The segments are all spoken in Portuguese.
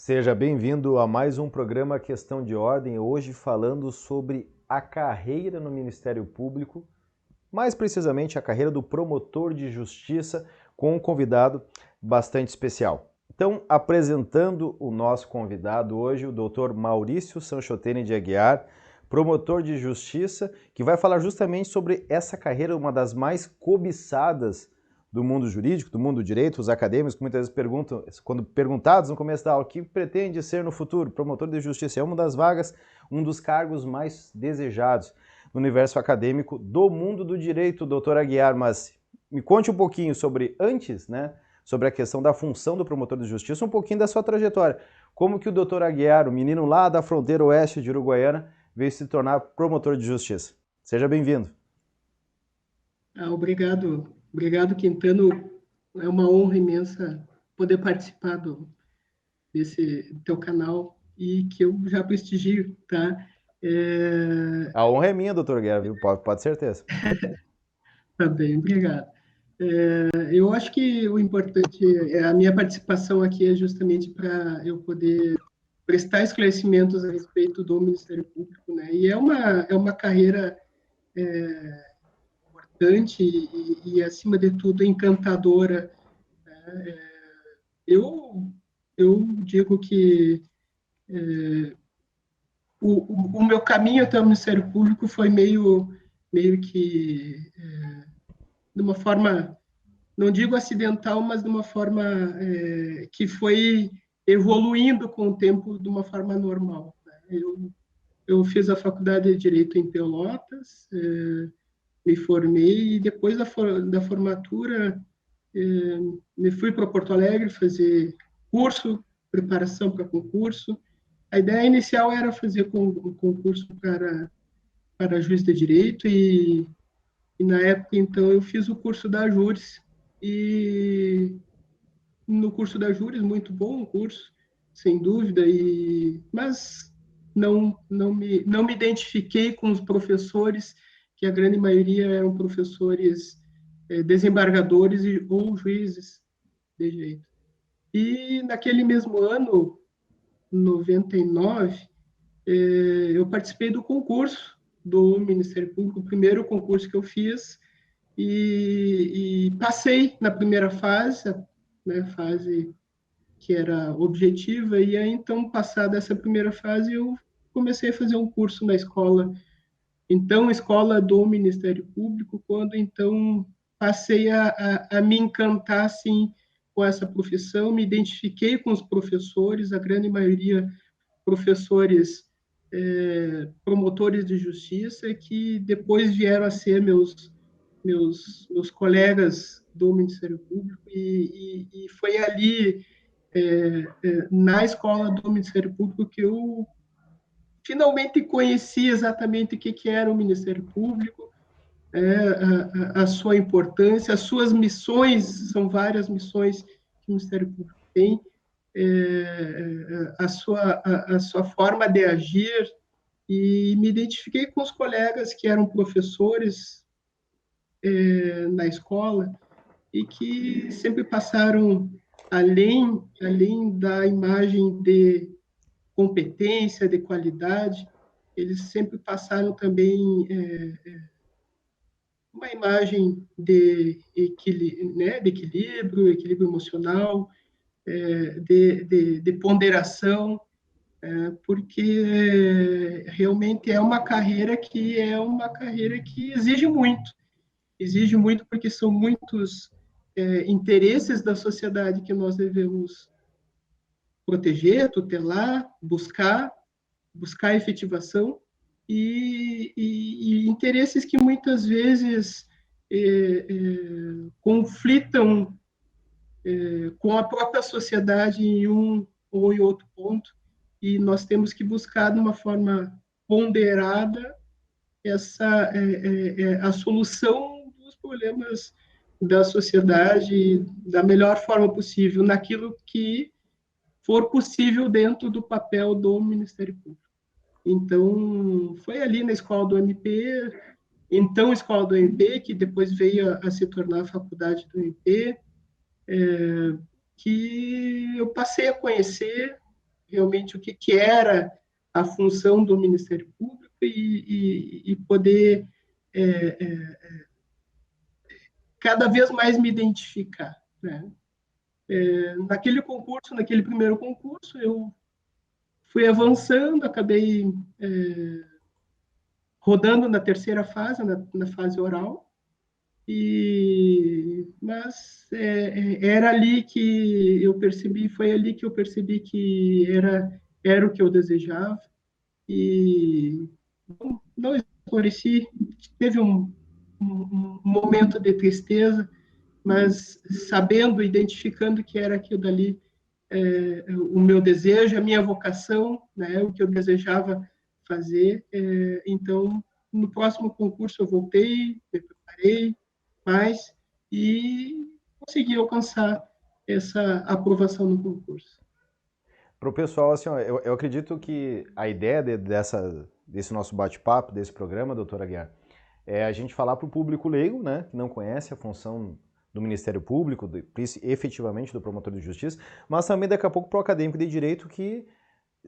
Seja bem-vindo a mais um programa Questão de Ordem, hoje falando sobre a carreira no Ministério Público, mais precisamente a carreira do promotor de justiça, com um convidado bastante especial. Então, apresentando o nosso convidado hoje, o Dr. Maurício Sanchotene de Aguiar, promotor de justiça, que vai falar justamente sobre essa carreira, uma das mais cobiçadas do mundo jurídico, do mundo do direito. Os acadêmicos que muitas vezes perguntam, quando perguntados no começo da aula, o que pretende ser no futuro? Promotor de justiça é uma das vagas, um dos cargos mais desejados no universo acadêmico do mundo do direito, doutor Aguiar. Mas me conte um pouquinho sobre, antes, sobre a questão da função do promotor de justiça, um pouquinho da sua trajetória. Como que o doutor Aguiar, o menino lá da fronteira oeste de Uruguaiana, veio se tornar promotor de justiça? Seja bem-vindo. Obrigado, Quintano. É uma honra imensa poder participar desse teu canal e que eu já prestigio, tá? A honra é minha, doutor Aguiar, viu? Pode ter certeza. Tá bem, obrigado. Eu acho que o importante, a minha participação aqui é justamente para eu poder prestar esclarecimentos a respeito do Ministério Público, né? E é uma carreira importante e, acima de tudo, encantadora. Eu, eu digo que o meu caminho até o Ministério Público foi meio que de uma forma, não digo acidental, mas de uma forma que foi evoluindo com o tempo de uma forma normal. Né? Eu fiz a faculdade de Direito em Pelotas, me formei e depois da formatura me fui para Porto Alegre fazer curso, preparação para concurso. A ideia inicial era fazer um concurso para juiz de direito e na época, então, eu fiz o curso da Júris e no curso da Júris, muito bom o curso, sem dúvida, mas não me identifiquei com os professores, que a grande maioria eram professores desembargadores ou juízes de direito. E naquele mesmo ano, 99, eu participei do concurso do Ministério Público, o primeiro concurso que eu fiz, e passei na primeira fase, né, fase que era objetiva, e aí, então, passada essa primeira fase, eu comecei a fazer um curso na escola, então, escola do Ministério Público, quando, então, passei a me encantar, assim, com essa profissão, me identifiquei com os professores, a grande maioria professores promotores de justiça, que depois vieram a ser meus colegas do Ministério Público, e foi ali, na escola do Ministério Público, que eu finalmente conheci exatamente o que era o Ministério Público, a sua importância, as suas missões, são várias missões que o Ministério Público tem, a sua forma de agir, e me identifiquei com os colegas que eram professores na escola e que sempre passaram além da imagem de competência, de qualidade, eles sempre passaram também uma imagem de equilíbrio emocional, de ponderação, porque realmente é uma carreira que exige muito porque são muitos interesses da sociedade que nós devemos proteger, tutelar, buscar efetivação, e interesses que muitas vezes conflitam com a própria sociedade em um ou em outro ponto, e nós temos que buscar de uma forma ponderada a solução dos problemas da sociedade da melhor forma possível, naquilo que for possível dentro do papel do Ministério Público. Então, foi ali na escola do MP, então escola do MP, que depois veio a se tornar a faculdade do MP, que eu passei a conhecer realmente o que era a função do Ministério Público e poder cada vez mais me identificar, né? Naquele primeiro concurso, eu fui avançando, acabei rodando na terceira fase, na fase oral, mas era ali que eu percebi, foi ali que eu percebi que era o que eu desejava, e não esclareci, teve um momento de tristeza, mas sabendo, identificando que era aquilo dali, o meu desejo, a minha vocação, né, o que eu desejava fazer. Então, no próximo concurso eu voltei, me preparei mais e consegui alcançar essa aprovação no concurso. Para o pessoal, assim, ó, eu acredito que a ideia desse nosso bate-papo, desse programa, doutora Aguiar, é a gente falar para o público leigo, né, que não conhece a função do Ministério Público, efetivamente do promotor de justiça, mas também daqui a pouco para o acadêmico de direito que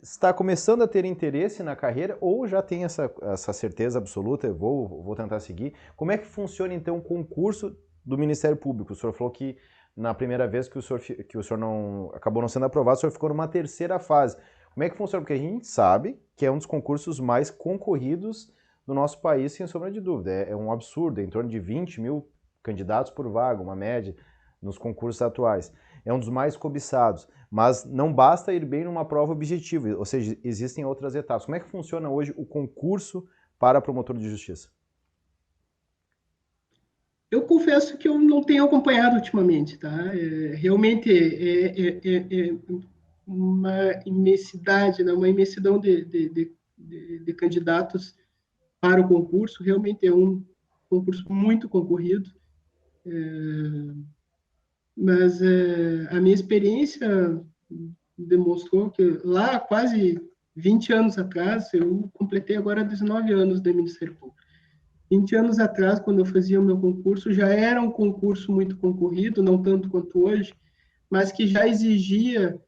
está começando a ter interesse na carreira ou já tem essa certeza absoluta, vou tentar seguir. Como é que funciona então o concurso do Ministério Público? O senhor falou que na primeira vez que o senhor não acabou não sendo aprovado, o senhor ficou numa terceira fase. Como é que funciona? Porque a gente sabe que é um dos concursos mais concorridos do nosso país, sem sombra de dúvida. É um absurdo, é em torno de 20 mil candidatos por vaga, uma média nos concursos atuais. É um dos mais cobiçados, mas não basta ir bem numa prova objetiva, ou seja, existem outras etapas. Como é que funciona hoje o concurso para promotor de justiça? Eu confesso que eu não tenho acompanhado ultimamente, tá? Realmente é uma imensidade, né? Uma imensidão de candidatos para o concurso. Realmente é um concurso muito concorrido, mas a minha experiência demonstrou que lá, quase 20 anos atrás, eu completei agora 19 anos de Ministério Público. 20 anos atrás, quando eu fazia o meu concurso, já era um concurso muito concorrido, não tanto quanto hoje, mas que já exigia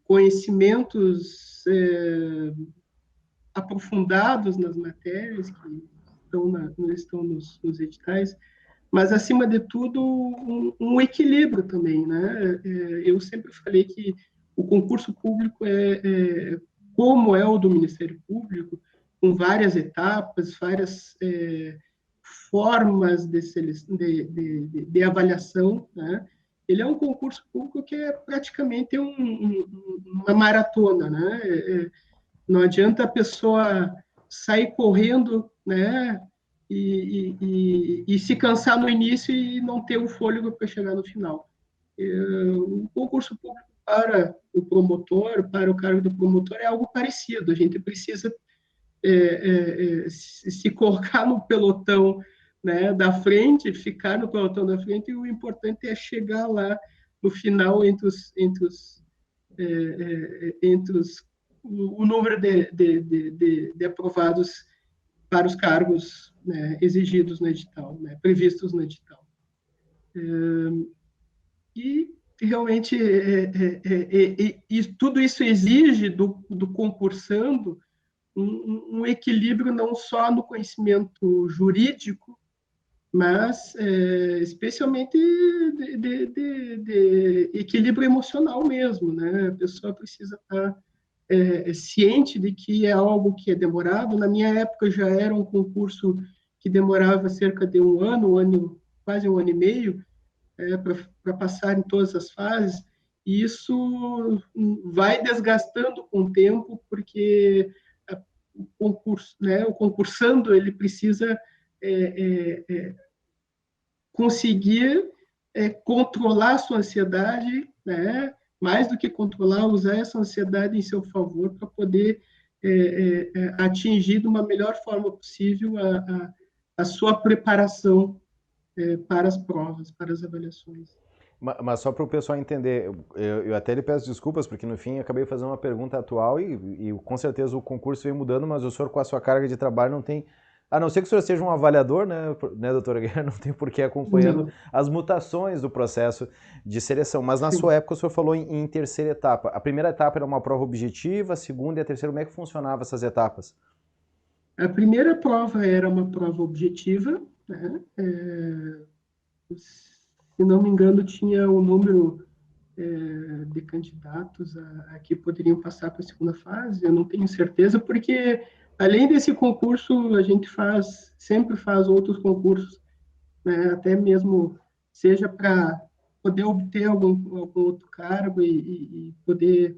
conhecimentos aprofundados nas matérias que estão nos editais, mas, acima de tudo, um equilíbrio também, né? Eu sempre falei que o concurso público como é o do Ministério Público, com várias etapas, várias formas de avaliação, né? Ele é um concurso público que é praticamente uma maratona, né? Não adianta a pessoa sair correndo, né? E se cansar no início e não ter o fôlego para chegar no final. O concurso público para o promotor, para o cargo do promotor, é algo parecido. A gente precisa se colocar no pelotão, né, da frente, ficar no pelotão da frente, e o importante é chegar lá no final entre o número de aprovados para os cargos, né, exigidos no edital, né, previstos no edital. E realmente tudo isso exige do concursando um equilíbrio não só no conhecimento jurídico, mas especialmente de equilíbrio emocional mesmo, né? A pessoa precisa estar ciente de que é algo que é demorado. Na minha época já era um concurso que demorava cerca de quase um ano e meio, para passar em todas as fases, e isso vai desgastando com o tempo, porque o concursando ele precisa conseguir controlar a sua ansiedade, né? Mais do que controlar, usar essa ansiedade em seu favor para poder atingir de uma melhor forma possível a sua preparação para as provas, para as avaliações. Mas só para o pessoal entender, eu até lhe peço desculpas, porque no fim acabei fazendo uma pergunta atual e com certeza o concurso vem mudando, mas o senhor com a sua carga de trabalho não tem A não ser que o senhor seja um avaliador, né, doutora Guerra, não tem por que acompanhando Não. as mutações do processo de seleção. Mas na Sim. sua época o senhor falou em terceira etapa. A primeira etapa era uma prova objetiva, a segunda e a terceira, como é que funcionavam essas etapas? A primeira prova era uma prova objetiva, né? Se não me engano, tinha um número de candidatos a que poderiam passar para a segunda fase, eu não tenho certeza, porque além desse concurso, a gente sempre faz outros concursos, né? Até mesmo seja para poder obter algum outro cargo e poder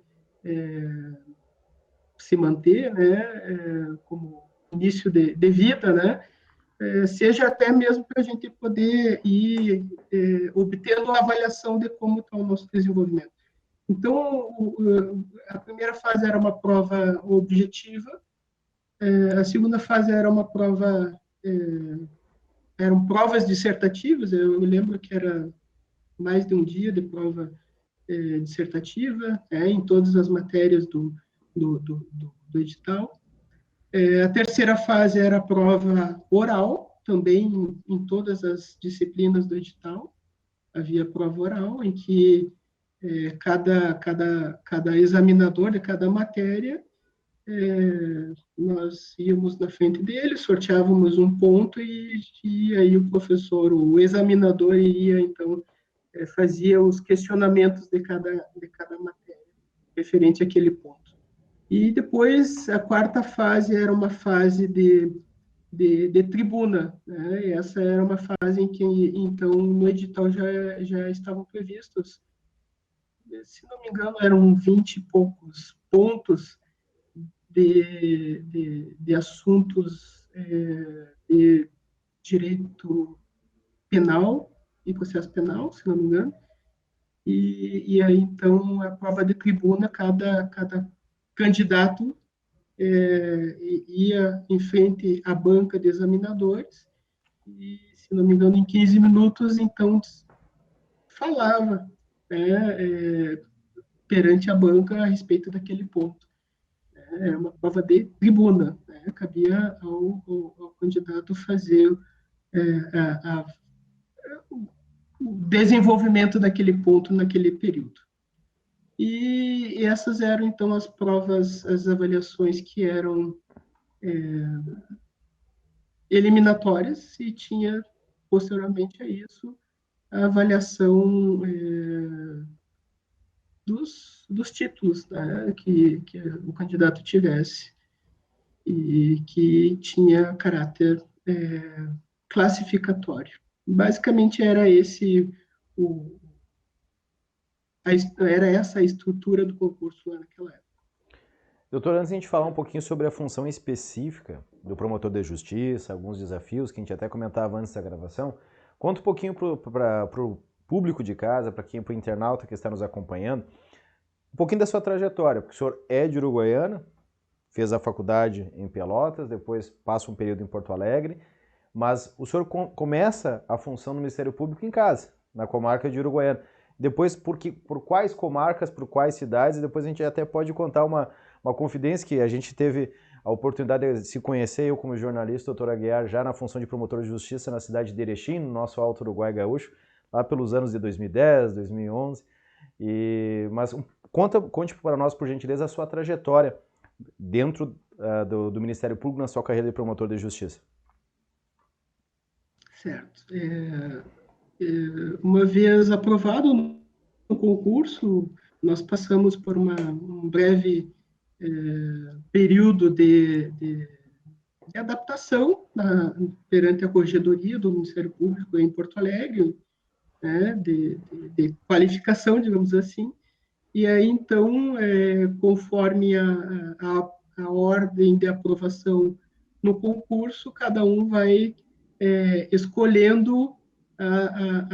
se manter, né? Como início de vida, né? Seja até mesmo para a gente poder ir obtendo uma avaliação de como está o nosso desenvolvimento. Então, a primeira fase era uma prova objetiva, a segunda fase era uma prova, eram provas dissertativas, eu me lembro que era mais de um dia de prova dissertativa, em todas as matérias do edital. A terceira fase era a prova oral, também em todas as disciplinas do edital, havia prova oral, em que cada examinador de cada matéria, nós íamos na frente dele, sorteávamos um ponto e aí o professor, o examinador ia, então, fazia os questionamentos de cada matéria, referente àquele ponto. E depois, a quarta fase era uma fase de tribuna, né? E essa era uma fase em que, então, no edital já estavam previstos, se não me engano, eram 20 e poucos pontos de assuntos de direito penal e processo penal, se não me engano. E aí, então, a prova de tribuna, cada candidato ia em frente à banca de examinadores e, se não me engano, em 15 minutos, então, falava, né, perante a banca a respeito daquele ponto. É uma prova de tribuna, né? Cabia ao candidato fazer a, o desenvolvimento daquele ponto naquele período. E essas eram, então, as provas, as avaliações que eram eliminatórias, e tinha, posteriormente a isso, a avaliação dos títulos, né, que o candidato tivesse, e que tinha caráter classificatório. Basicamente era o, era essa a estrutura do concurso lá naquela época. Doutor, antes de a gente falar um pouquinho sobre a função específica do promotor de justiça, alguns desafios que a gente até comentava antes da gravação, conta um pouquinho para o público de casa, para o internauta que está nos acompanhando, um pouquinho da sua trajetória, porque o senhor é de Uruguaiana, fez a faculdade em Pelotas, depois passa um período em Porto Alegre, mas o senhor começa a função no Ministério Público em casa, na comarca de Uruguaiana. Depois, por quais comarcas, por quais cidades, e depois a gente até pode contar uma confidência que a gente teve a oportunidade de se conhecer, eu como jornalista, doutor Aguiar, já na função de promotor de justiça na cidade de Erechim, no nosso Alto Uruguai Gaúcho, lá pelos anos de 2010, 2011. Mas conte para nós, por gentileza, a sua trajetória dentro do Ministério Público na sua carreira de promotor de justiça. Certo. Uma vez aprovado no concurso, nós passamos por um breve período de adaptação perante a corregedoria do Ministério Público em Porto Alegre, né, de qualificação, digamos assim. E aí, então, conforme a ordem de aprovação no concurso, cada um vai escolhendo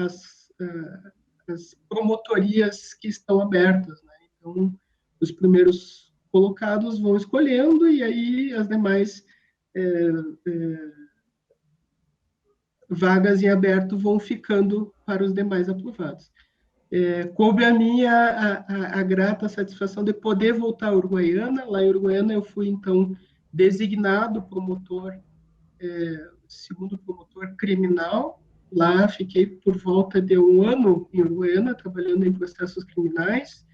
as promotorias que estão abertas, né? Então, os primeiros colocados vão escolhendo e aí as demais vagas em aberto vão ficando para os demais aprovados. Coube a mim a grata satisfação de poder voltar à Uruguaiana. Lá em Uruguaiana eu fui, então, designado promotor segundo promotor criminal. Lá fiquei por volta de 1 ano em Uruguaiana, trabalhando em processos criminais,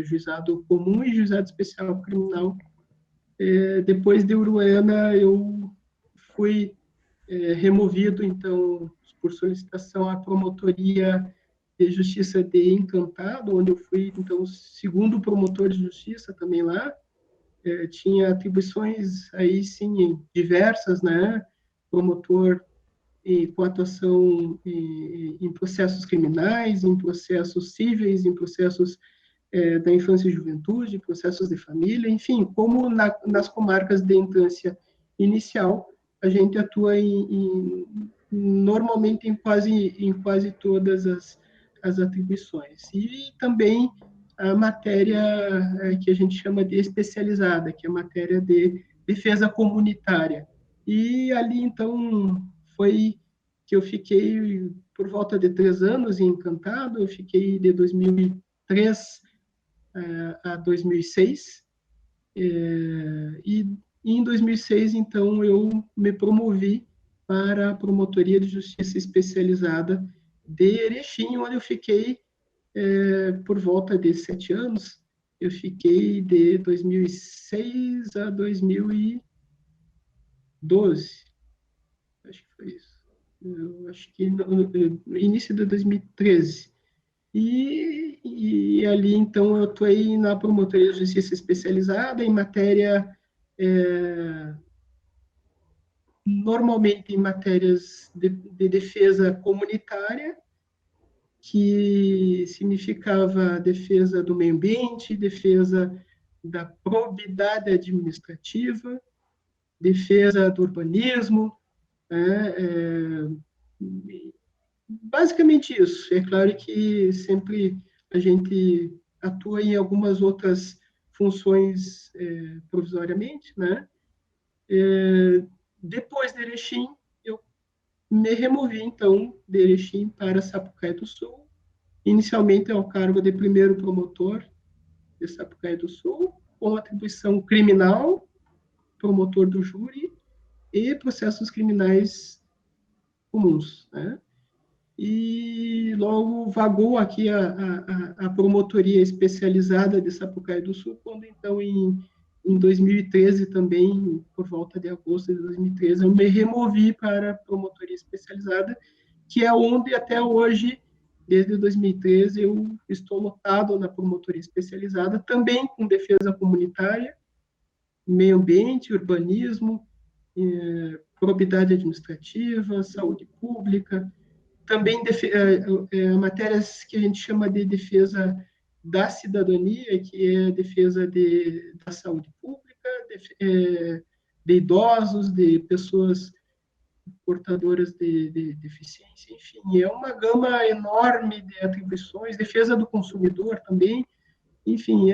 juizado comum e juizado especial criminal. Depois de Uruguaiana, eu fui removido, então, por solicitação à promotoria de justiça de Encantado, onde eu fui, então, segundo promotor de justiça também lá. Tinha atribuições aí, sim, diversas, né? Promotor com atuação em processos criminais, em processos cíveis, em processos da infância e juventude, processos de família, enfim, como nas comarcas de infância inicial, a gente atua normalmente em quase todas as atribuições. E também a matéria que a gente chama de especializada, que é a matéria de defesa comunitária. E ali, então, foi que eu fiquei por volta de 3 anos em Encantado, eu fiquei de 2003 a 2006, e em 2006, então, eu me promovi para a Promotoria de Justiça Especializada de Erechim, onde eu fiquei por volta de 7 anos. Eu fiquei de 2006 a 2012, acho que foi isso. Eu acho que no início de 2013. E ali, então, eu atuei na Promotoria de Justiça Especializada em matéria, normalmente em matérias de defesa comunitária, que significava defesa do meio ambiente, defesa da probidade administrativa, defesa do urbanismo, basicamente isso. É claro que sempre a gente atua em algumas outras funções provisoriamente, né? Depois de Erechim, eu me removi, então, de Erechim para Sapucaí do Sul, inicialmente ao cargo de primeiro promotor de Sapucaí do Sul, com atribuição criminal, promotor do júri e processos criminais comuns, né? E logo vagou aqui a promotoria especializada de Sapucaí do Sul, quando então em 2013 também, por volta de agosto de 2013, eu me removi para a promotoria especializada, que é onde até hoje, desde 2013, eu estou lotado na promotoria especializada, também com defesa comunitária, meio ambiente, urbanismo, probidade administrativa, saúde pública, também matérias que a gente chama de defesa da cidadania, que é a defesa da saúde pública, de idosos, de pessoas portadoras de deficiência, enfim, é uma gama enorme de atribuições, defesa do consumidor também, enfim,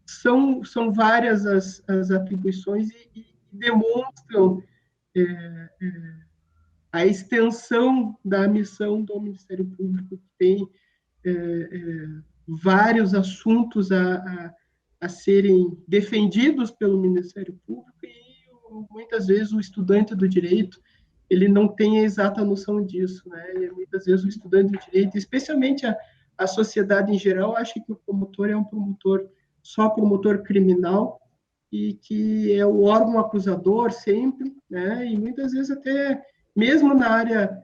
são várias as atribuições e demonstram a extensão da missão do Ministério Público, que tem vários assuntos a serem defendidos pelo Ministério Público e muitas vezes o estudante do direito ele não tem a exata noção disso, né? E muitas vezes o estudante do direito, especialmente a sociedade em geral, acha que o promotor é um promotor só promotor criminal e que é o órgão acusador sempre, né? E muitas vezes até mesmo na área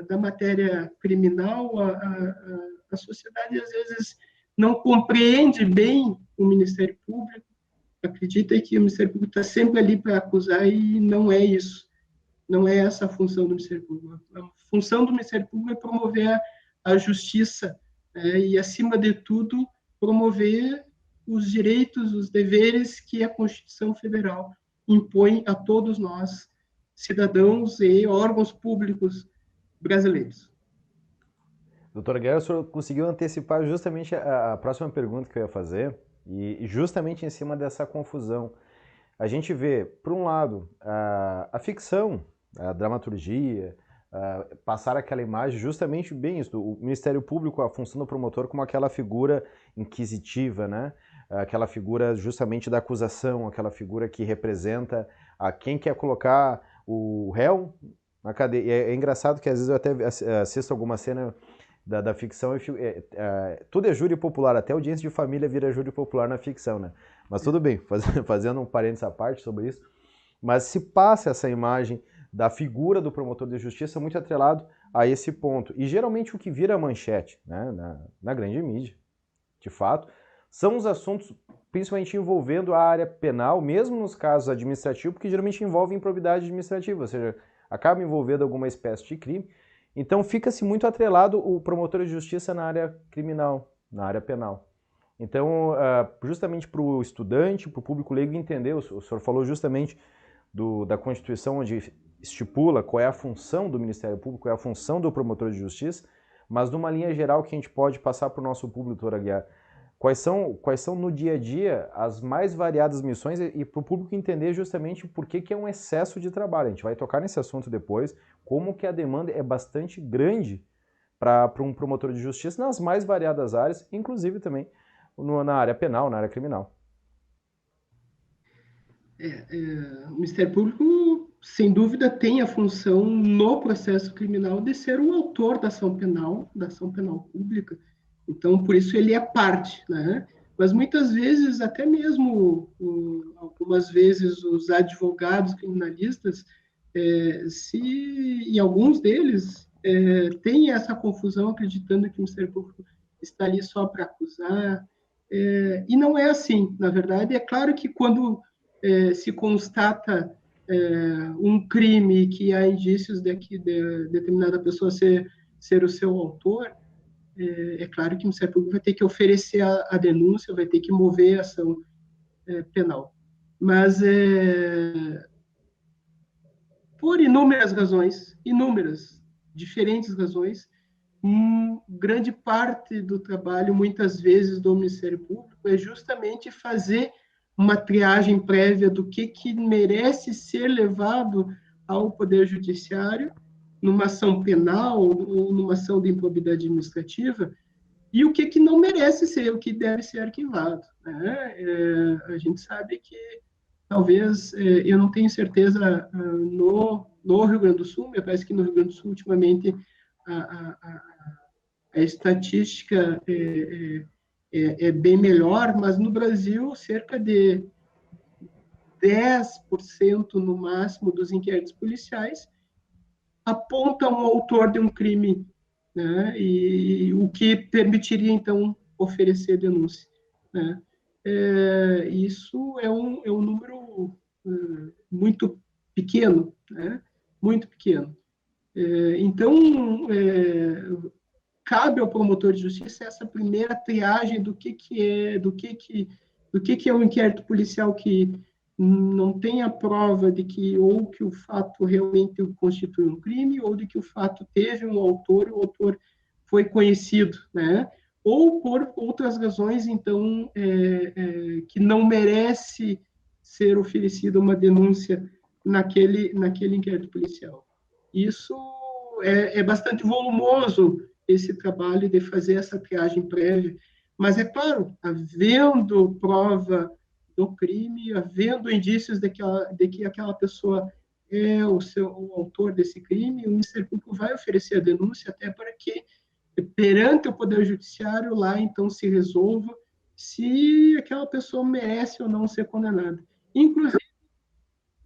da matéria criminal, a sociedade às vezes não compreende bem o Ministério Público, acredita que o Ministério Público está sempre ali para acusar e não é isso. Não é essa a função do Ministério Público. A função do Ministério Público é promover a justiça e, acima de tudo, promover os direitos, os deveres que a Constituição Federal impõe a todos nós, cidadãos e órgãos públicos brasileiros. Doutor Guerra, o senhor conseguiu antecipar justamente a próxima pergunta que eu ia fazer, e justamente em cima dessa confusão. A gente vê, por um lado, a ficção, a dramaturgia, passar aquela imagem justamente bem isso, o Ministério Público, a função do promotor como aquela figura inquisitiva, né? Aquela figura justamente da acusação, aquela figura que representa a quem quer colocar o réu na cadeia. É engraçado que às vezes eu até assisto alguma cena da ficção e tudo é júri popular, até audiência de família vira júri popular na ficção, né? Mas tudo bem, fazendo um parênteses à parte sobre isso, mas se passa essa imagem da figura do promotor de justiça muito atrelado a esse ponto. E geralmente o que vira manchete, né, na grande mídia, de fato, são os assuntos principalmente envolvendo a área penal, mesmo nos casos administrativos, porque geralmente envolve improbidade administrativa, ou seja, acaba envolvendo alguma espécie de crime. Então fica-se muito atrelado o promotor de justiça na área criminal, na área penal. Então, justamente para o estudante, para o público leigo entender, o senhor falou justamente da Constituição, onde estipula qual é a função do Ministério Público, qual é a função do promotor de justiça, mas numa linha geral que a gente pode passar para o nosso público, doutor Aguiar, quais são no dia a dia as mais variadas missões e para o público entender justamente por que é um excesso de trabalho. A gente vai tocar nesse assunto depois, como que a demanda é bastante grande para um promotor de justiça nas mais variadas áreas, inclusive também na área penal, na área criminal. O Ministério Público, sem dúvida, tem a função no processo criminal de ser o autor da ação penal pública. Então, por isso ele é parte, né? Mas muitas vezes, até mesmo, algumas vezes, os advogados criminalistas, e alguns deles têm essa confusão, acreditando que o Ministério Público está ali só para acusar, e não é assim. Na verdade, é claro que quando se constata um crime que há indícios de que determinada pessoa ser o seu autor, é claro que o Ministério Público vai ter que oferecer a denúncia, vai ter que mover a ação penal. Mas, por inúmeras razões, diferentes razões, grande parte do trabalho, muitas vezes, do Ministério Público é justamente fazer uma triagem prévia do que merece ser levado ao Poder Judiciário numa ação penal ou numa ação de improbidade administrativa, e o que não merece ser, o que deve ser arquivado. Né? A gente sabe que, talvez, eu não tenho certeza no Rio Grande do Sul, me parece que no Rio Grande do Sul, ultimamente, a estatística é bem melhor, mas no Brasil, cerca de 10% no máximo dos inquéritos policiais apontam o autor de um crime, né? E o que permitiria, então, oferecer denúncia. Né? Isso é um número muito pequeno, né? Muito pequeno. Então, cabe ao promotor de justiça essa primeira triagem do que é um inquérito policial que não tem a prova de que ou que o fato realmente constitui um crime ou de que o fato teve um autor e o autor foi conhecido, né? Ou por outras razões, então, que não merece ser oferecida uma denúncia naquele inquérito policial. Isso é bastante volumoso, esse trabalho de fazer essa triagem prévia, mas é claro, havendo prova do crime, havendo indícios de que aquela pessoa é o autor desse crime, o Ministério Público vai oferecer a denúncia até para que, perante o Poder Judiciário, lá então se resolva se aquela pessoa merece ou não ser condenada. Inclusive,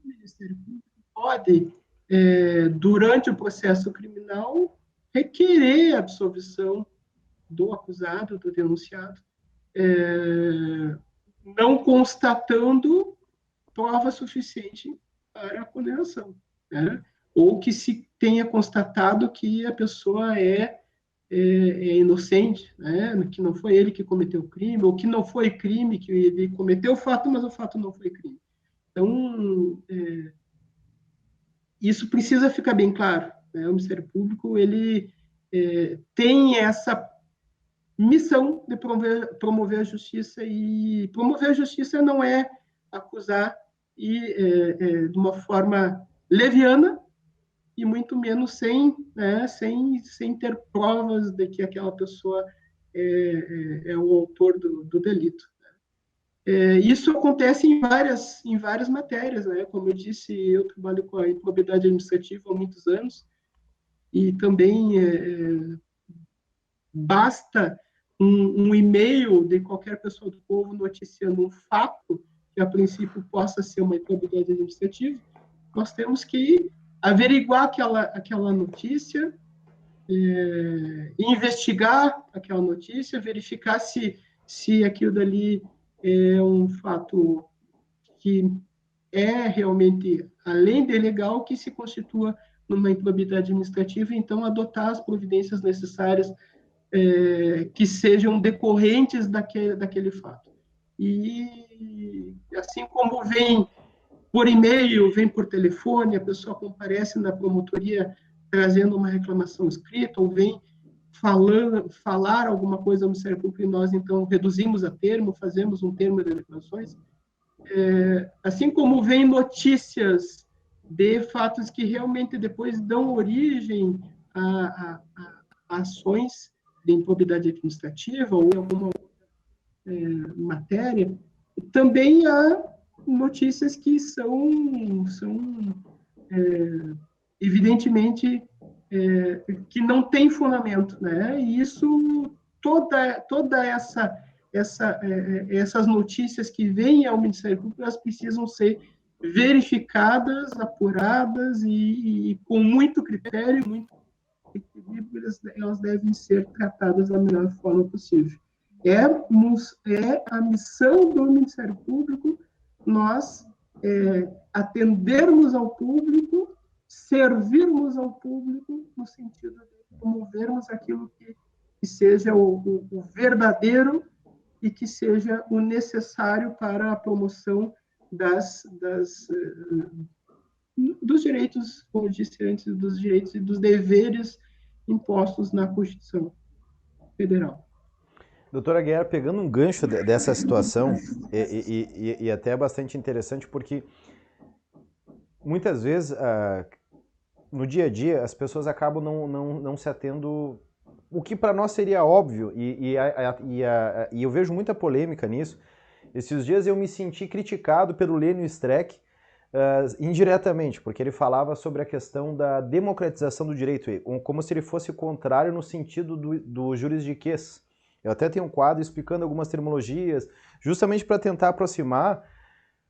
o Ministério Público pode, durante o processo criminal, requerer a absolvição do acusado, do denunciado, não constatando prova suficiente para a condenação, né? Ou que se tenha constatado que a pessoa é inocente, né? Que não foi ele que cometeu o crime, ou que não foi crime, que ele cometeu o fato, mas o fato não foi crime. Então, isso precisa ficar bem claro, né? O Ministério Público ele tem essa missão de promover a justiça, e promover a justiça não é acusar de uma forma leviana e muito menos sem ter provas de que aquela pessoa é o autor do delito. Isso acontece em várias matérias, né? Como eu disse, eu trabalho com a improbidade administrativa há muitos anos, e também basta um e-mail de qualquer pessoa do povo noticiando um fato que, a princípio, possa ser uma improbidade administrativa. Nós temos que averiguar aquela notícia, investigar aquela notícia, verificar se aquilo dali é um fato que é realmente, além de legal, que se constitua numa improbidade administrativa, então adotar as providências necessárias que sejam decorrentes daquele fato. E assim como vem por e-mail, vem por telefone, a pessoa comparece na promotoria trazendo uma reclamação escrita, ou vem falar alguma coisa no Ministério Público e nós, então, reduzimos a termo, fazemos um termo de declarações. Assim como vem notícias de fatos que realmente depois dão origem a ações de improbidade administrativa ou em alguma matéria, também há notícias que são evidentemente, que não têm fundamento, né? E isso, toda essas notícias que vêm ao Ministério Público, elas precisam ser verificadas, apuradas e com muito critério, muito equilíbrio, elas devem ser tratadas da melhor forma possível. É a missão do Ministério Público nós atendermos ao público, servirmos ao público no sentido de promovermos aquilo que seja o verdadeiro e que seja o necessário para a promoção dos direitos, como eu disse antes, dos direitos e dos deveres impostos na Constituição Federal. Doutora Guerra, pegando um gancho dessa situação, e até é bastante interessante porque muitas vezes, no dia a dia, as pessoas acabam não se atendo o que para nós seria óbvio, e eu vejo muita polêmica nisso. Esses dias eu me senti criticado pelo Lênio Streck, indiretamente, porque ele falava sobre a questão da democratização do direito, como se ele fosse contrário no sentido do juridiquês. Eu até tenho um quadro explicando algumas terminologias, justamente para tentar aproximar,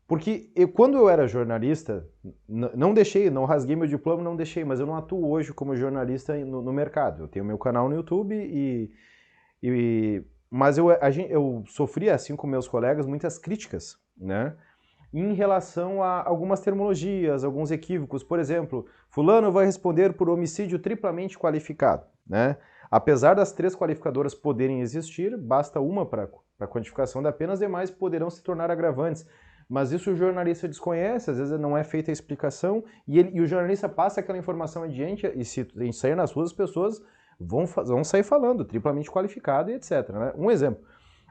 porque quando eu era jornalista, não rasguei meu diploma, não deixei, mas eu não atuo hoje como jornalista no mercado. Eu tenho meu canal no YouTube, mas eu sofri, assim como meus colegas, muitas críticas, né? Em relação a algumas terminologias, alguns equívocos. Por exemplo, fulano vai responder por homicídio triplamente qualificado, né? Apesar das 3 qualificadoras poderem existir, basta uma para a quantificação da pena, as demais poderão se tornar agravantes. Mas isso o jornalista desconhece, às vezes não é feita a explicação, e o jornalista passa aquela informação adiante, e se a gente sair nas ruas, as pessoas vão sair falando, triplamente qualificado e etc. Né? Um exemplo.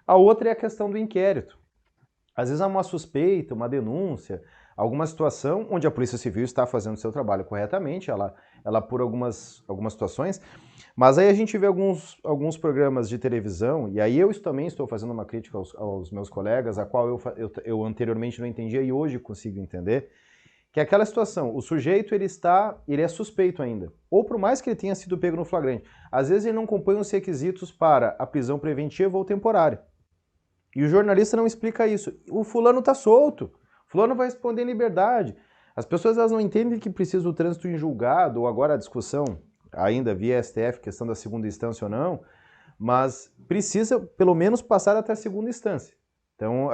A outra é a questão do inquérito. Às vezes há uma suspeita, uma denúncia, alguma situação onde a Polícia Civil está fazendo o seu trabalho corretamente, ela apura algumas situações, mas aí a gente vê alguns programas de televisão, e aí eu também estou fazendo uma crítica aos meus colegas, a qual eu anteriormente não entendia e hoje consigo entender, que é aquela situação, o sujeito ele é suspeito ainda, ou por mais que ele tenha sido pego no flagrante, às vezes ele não acompanha os requisitos para a prisão preventiva ou temporária. E o jornalista não explica isso. O fulano está solto, o fulano vai responder em liberdade. As pessoas elas não entendem que precisa do trânsito em julgado, ou agora a discussão, ainda via STF, questão da segunda instância ou não, mas precisa pelo menos passar até a segunda instância. Então,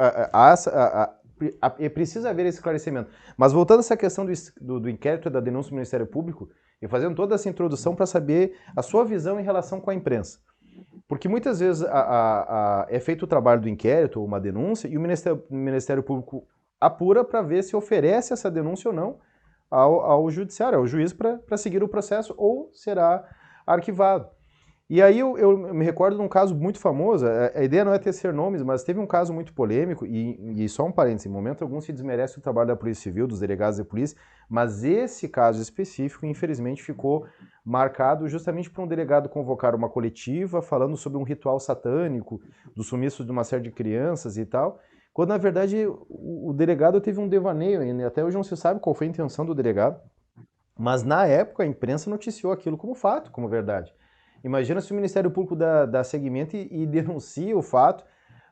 precisa haver esse esclarecimento. Mas voltando a essa questão do inquérito e da denúncia do Ministério Público, e fazendo toda essa introdução para saber a sua visão em relação com a imprensa. Porque muitas vezes é feito o trabalho do inquérito ou uma denúncia e o Ministério Público apura para ver se oferece essa denúncia ou não ao judiciário, ao juiz, para seguir o processo ou será arquivado. E aí eu me recordo de um caso muito famoso, a ideia não é tecer nomes, mas teve um caso muito polêmico, e só um parênteses, em momento algum se desmerece o trabalho da Polícia Civil, dos delegados de polícia, mas esse caso específico, infelizmente, ficou marcado justamente por um delegado convocar uma coletiva falando sobre um ritual satânico, do sumiço de uma série de crianças e tal, quando na verdade o delegado teve um devaneio ainda, até hoje não se sabe qual foi a intenção do delegado, mas na época a imprensa noticiou aquilo como fato, como verdade. Imagina se o Ministério Público dá seguimento e denuncia o fato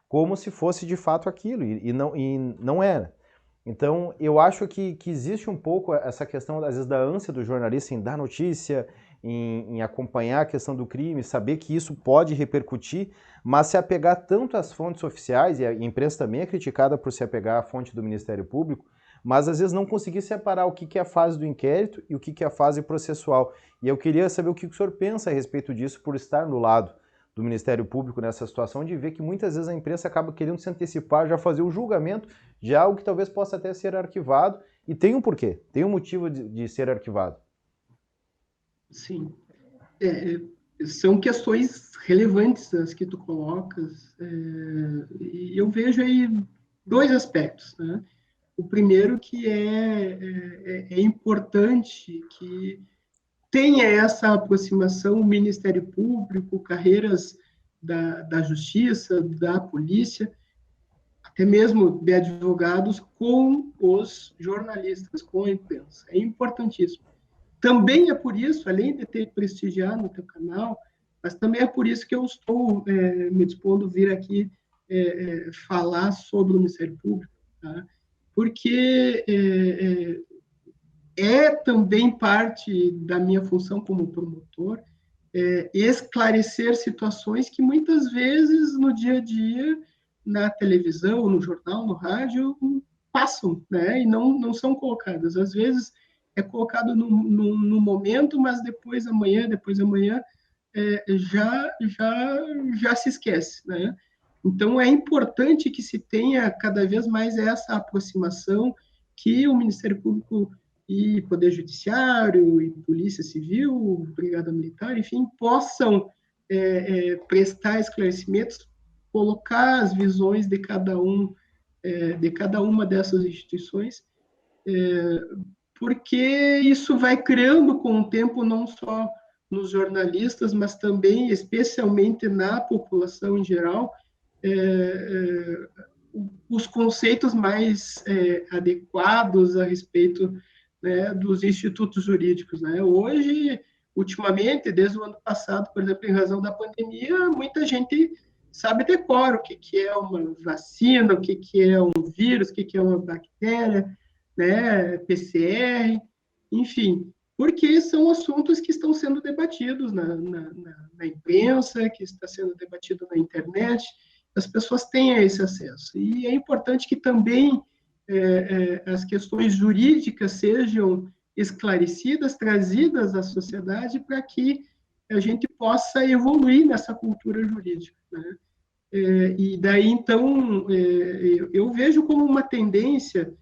como se fosse de fato aquilo, e não era. Então, eu acho que existe um pouco essa questão, às vezes, da ânsia do jornalista em dar notícia, em acompanhar a questão do crime, saber que isso pode repercutir, mas se apegar tanto às fontes oficiais, e a imprensa também é criticada por se apegar à fonte do Ministério Público, mas às vezes não conseguir separar o que é a fase do inquérito e o que é a fase processual. E eu queria saber o que o senhor pensa a respeito disso, por estar no lado do Ministério Público nessa situação, de ver que muitas vezes a imprensa acaba querendo se antecipar, já fazer o julgamento de algo que talvez possa até ser arquivado, e tem um porquê, tem um motivo de ser arquivado. Sim. São questões relevantes as que tu colocas, e eu vejo aí dois aspectos, né? O primeiro que é importante que tenha essa aproximação, o Ministério Público, carreiras da Justiça, da Polícia, até mesmo de advogados, com os jornalistas, com a imprensa. É importantíssimo. Também é por isso, além de ter prestigiado no teu canal, mas também é por isso que eu estou me dispondo a vir aqui falar sobre o Ministério Público, tá? Porque também parte da minha função como promotor esclarecer situações que muitas vezes no dia a dia, na televisão, no jornal, no rádio, passam, né? E não são colocadas. Às vezes é colocado no momento, mas depois amanhã já se esquece, né? Então é importante que se tenha cada vez mais essa aproximação, que o Ministério Público e Poder Judiciário, e Polícia Civil, Brigada Militar, enfim, possam prestar esclarecimentos, colocar as visões de cada uma dessas instituições, porque isso vai criando com o tempo não só nos jornalistas, mas também, especialmente na população em geral, os conceitos mais adequados a respeito, né, dos institutos jurídicos, né? Hoje, ultimamente, desde o ano passado, por exemplo, em razão da pandemia, muita gente sabe decor o que é uma vacina, o que é um vírus, o que é uma bactéria, né, PCR, enfim, porque são assuntos que estão sendo debatidos na imprensa, que está sendo debatido na internet, as pessoas tenham esse acesso. E é importante que também as questões jurídicas sejam esclarecidas, trazidas à sociedade, para que a gente possa evoluir nessa cultura jurídica, né? E daí, então, eu vejo como uma tendência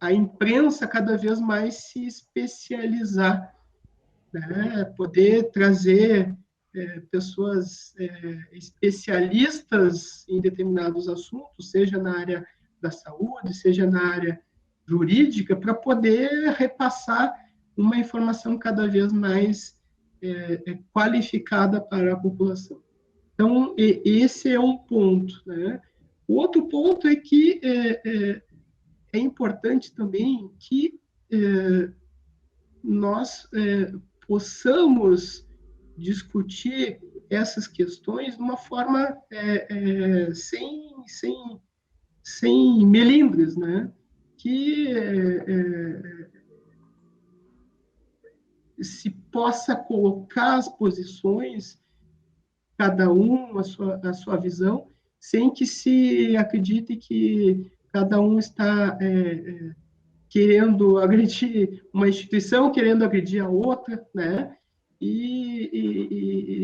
a imprensa cada vez mais se especializar, né? Poder trazer pessoas especialistas em determinados assuntos, seja na área da saúde, seja na área jurídica, para poder repassar uma informação cada vez mais qualificada para a população. Então, esse é um ponto, né? O outro ponto é que é importante também que nós possamos discutir essas questões de uma forma sem melindres, né? Que se possa colocar as posições, cada um a sua visão, sem que se acredite que cada um está querendo agredir uma instituição, querendo agredir a outra, né?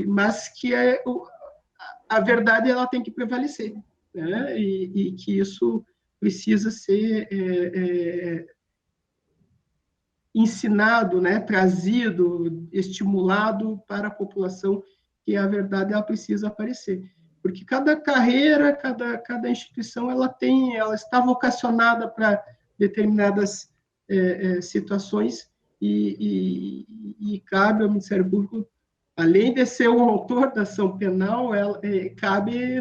Mas que a verdade ela tem que prevalecer, né? E que isso precisa ser ensinado, né? Trazido, estimulado para a população, que a verdade ela precisa aparecer, porque cada carreira, cada instituição ela está vocacionada para determinadas situações, e cabe ao Ministério Público, além de ser o autor da ação penal, cabe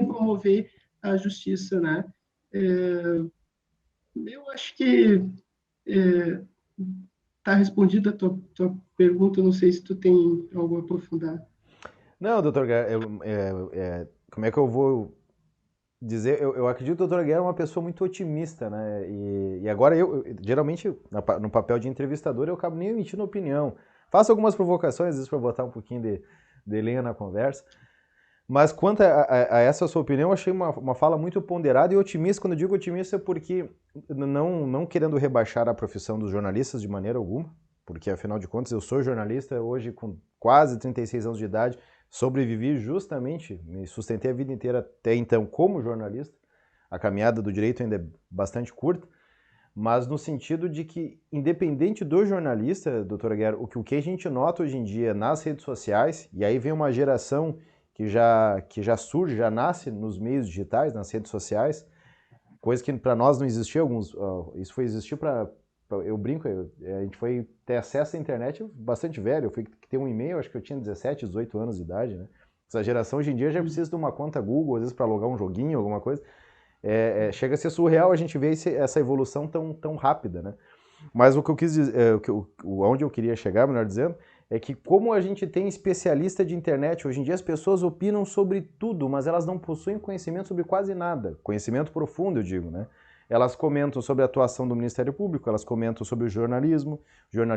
promover à justiça, né? Eu acho que está respondida a tua pergunta, não sei se tu tem algo a aprofundar. Não, doutor Guerra, como é que eu vou dizer? Eu acredito que o doutor Guerra é uma pessoa muito otimista, né? E agora geralmente, no papel de entrevistador, eu acabo nem emitindo opinião. Faço algumas provocações, às vezes, para botar um pouquinho de lenha na conversa. Mas quanto a essa sua opinião, eu achei uma fala muito ponderada e otimista. Quando eu digo otimista é porque não querendo rebaixar a profissão dos jornalistas de maneira alguma, porque afinal de contas eu sou jornalista hoje com quase 36 anos de idade, sobrevivi justamente, me sustentei a vida inteira até então como jornalista. A caminhada do direito ainda é bastante curta, mas no sentido de que, independente do jornalista, doutora Guerra, o que a gente nota hoje em dia nas redes sociais, e aí vem uma geração que já surge, já nasce nos meios digitais, nas redes sociais, coisa que para nós não existia, isso foi existir para, eu brinco, a gente foi ter acesso à internet bastante velho, eu fui ter um e-mail, acho que eu tinha 17, 18 anos de idade, né? Essa geração hoje em dia já precisa de uma conta Google, às vezes para logar um joguinho, alguma coisa. Chega a ser surreal a gente ver essa evolução tão rápida, né? Mas o que eu quis dizer, onde eu queria chegar, melhor dizendo, é que como a gente tem especialista de internet, hoje em dia as pessoas opinam sobre tudo, mas elas não possuem conhecimento sobre quase nada. Conhecimento profundo, eu digo, né? Elas comentam sobre a atuação do Ministério Público, elas comentam sobre o jornalismo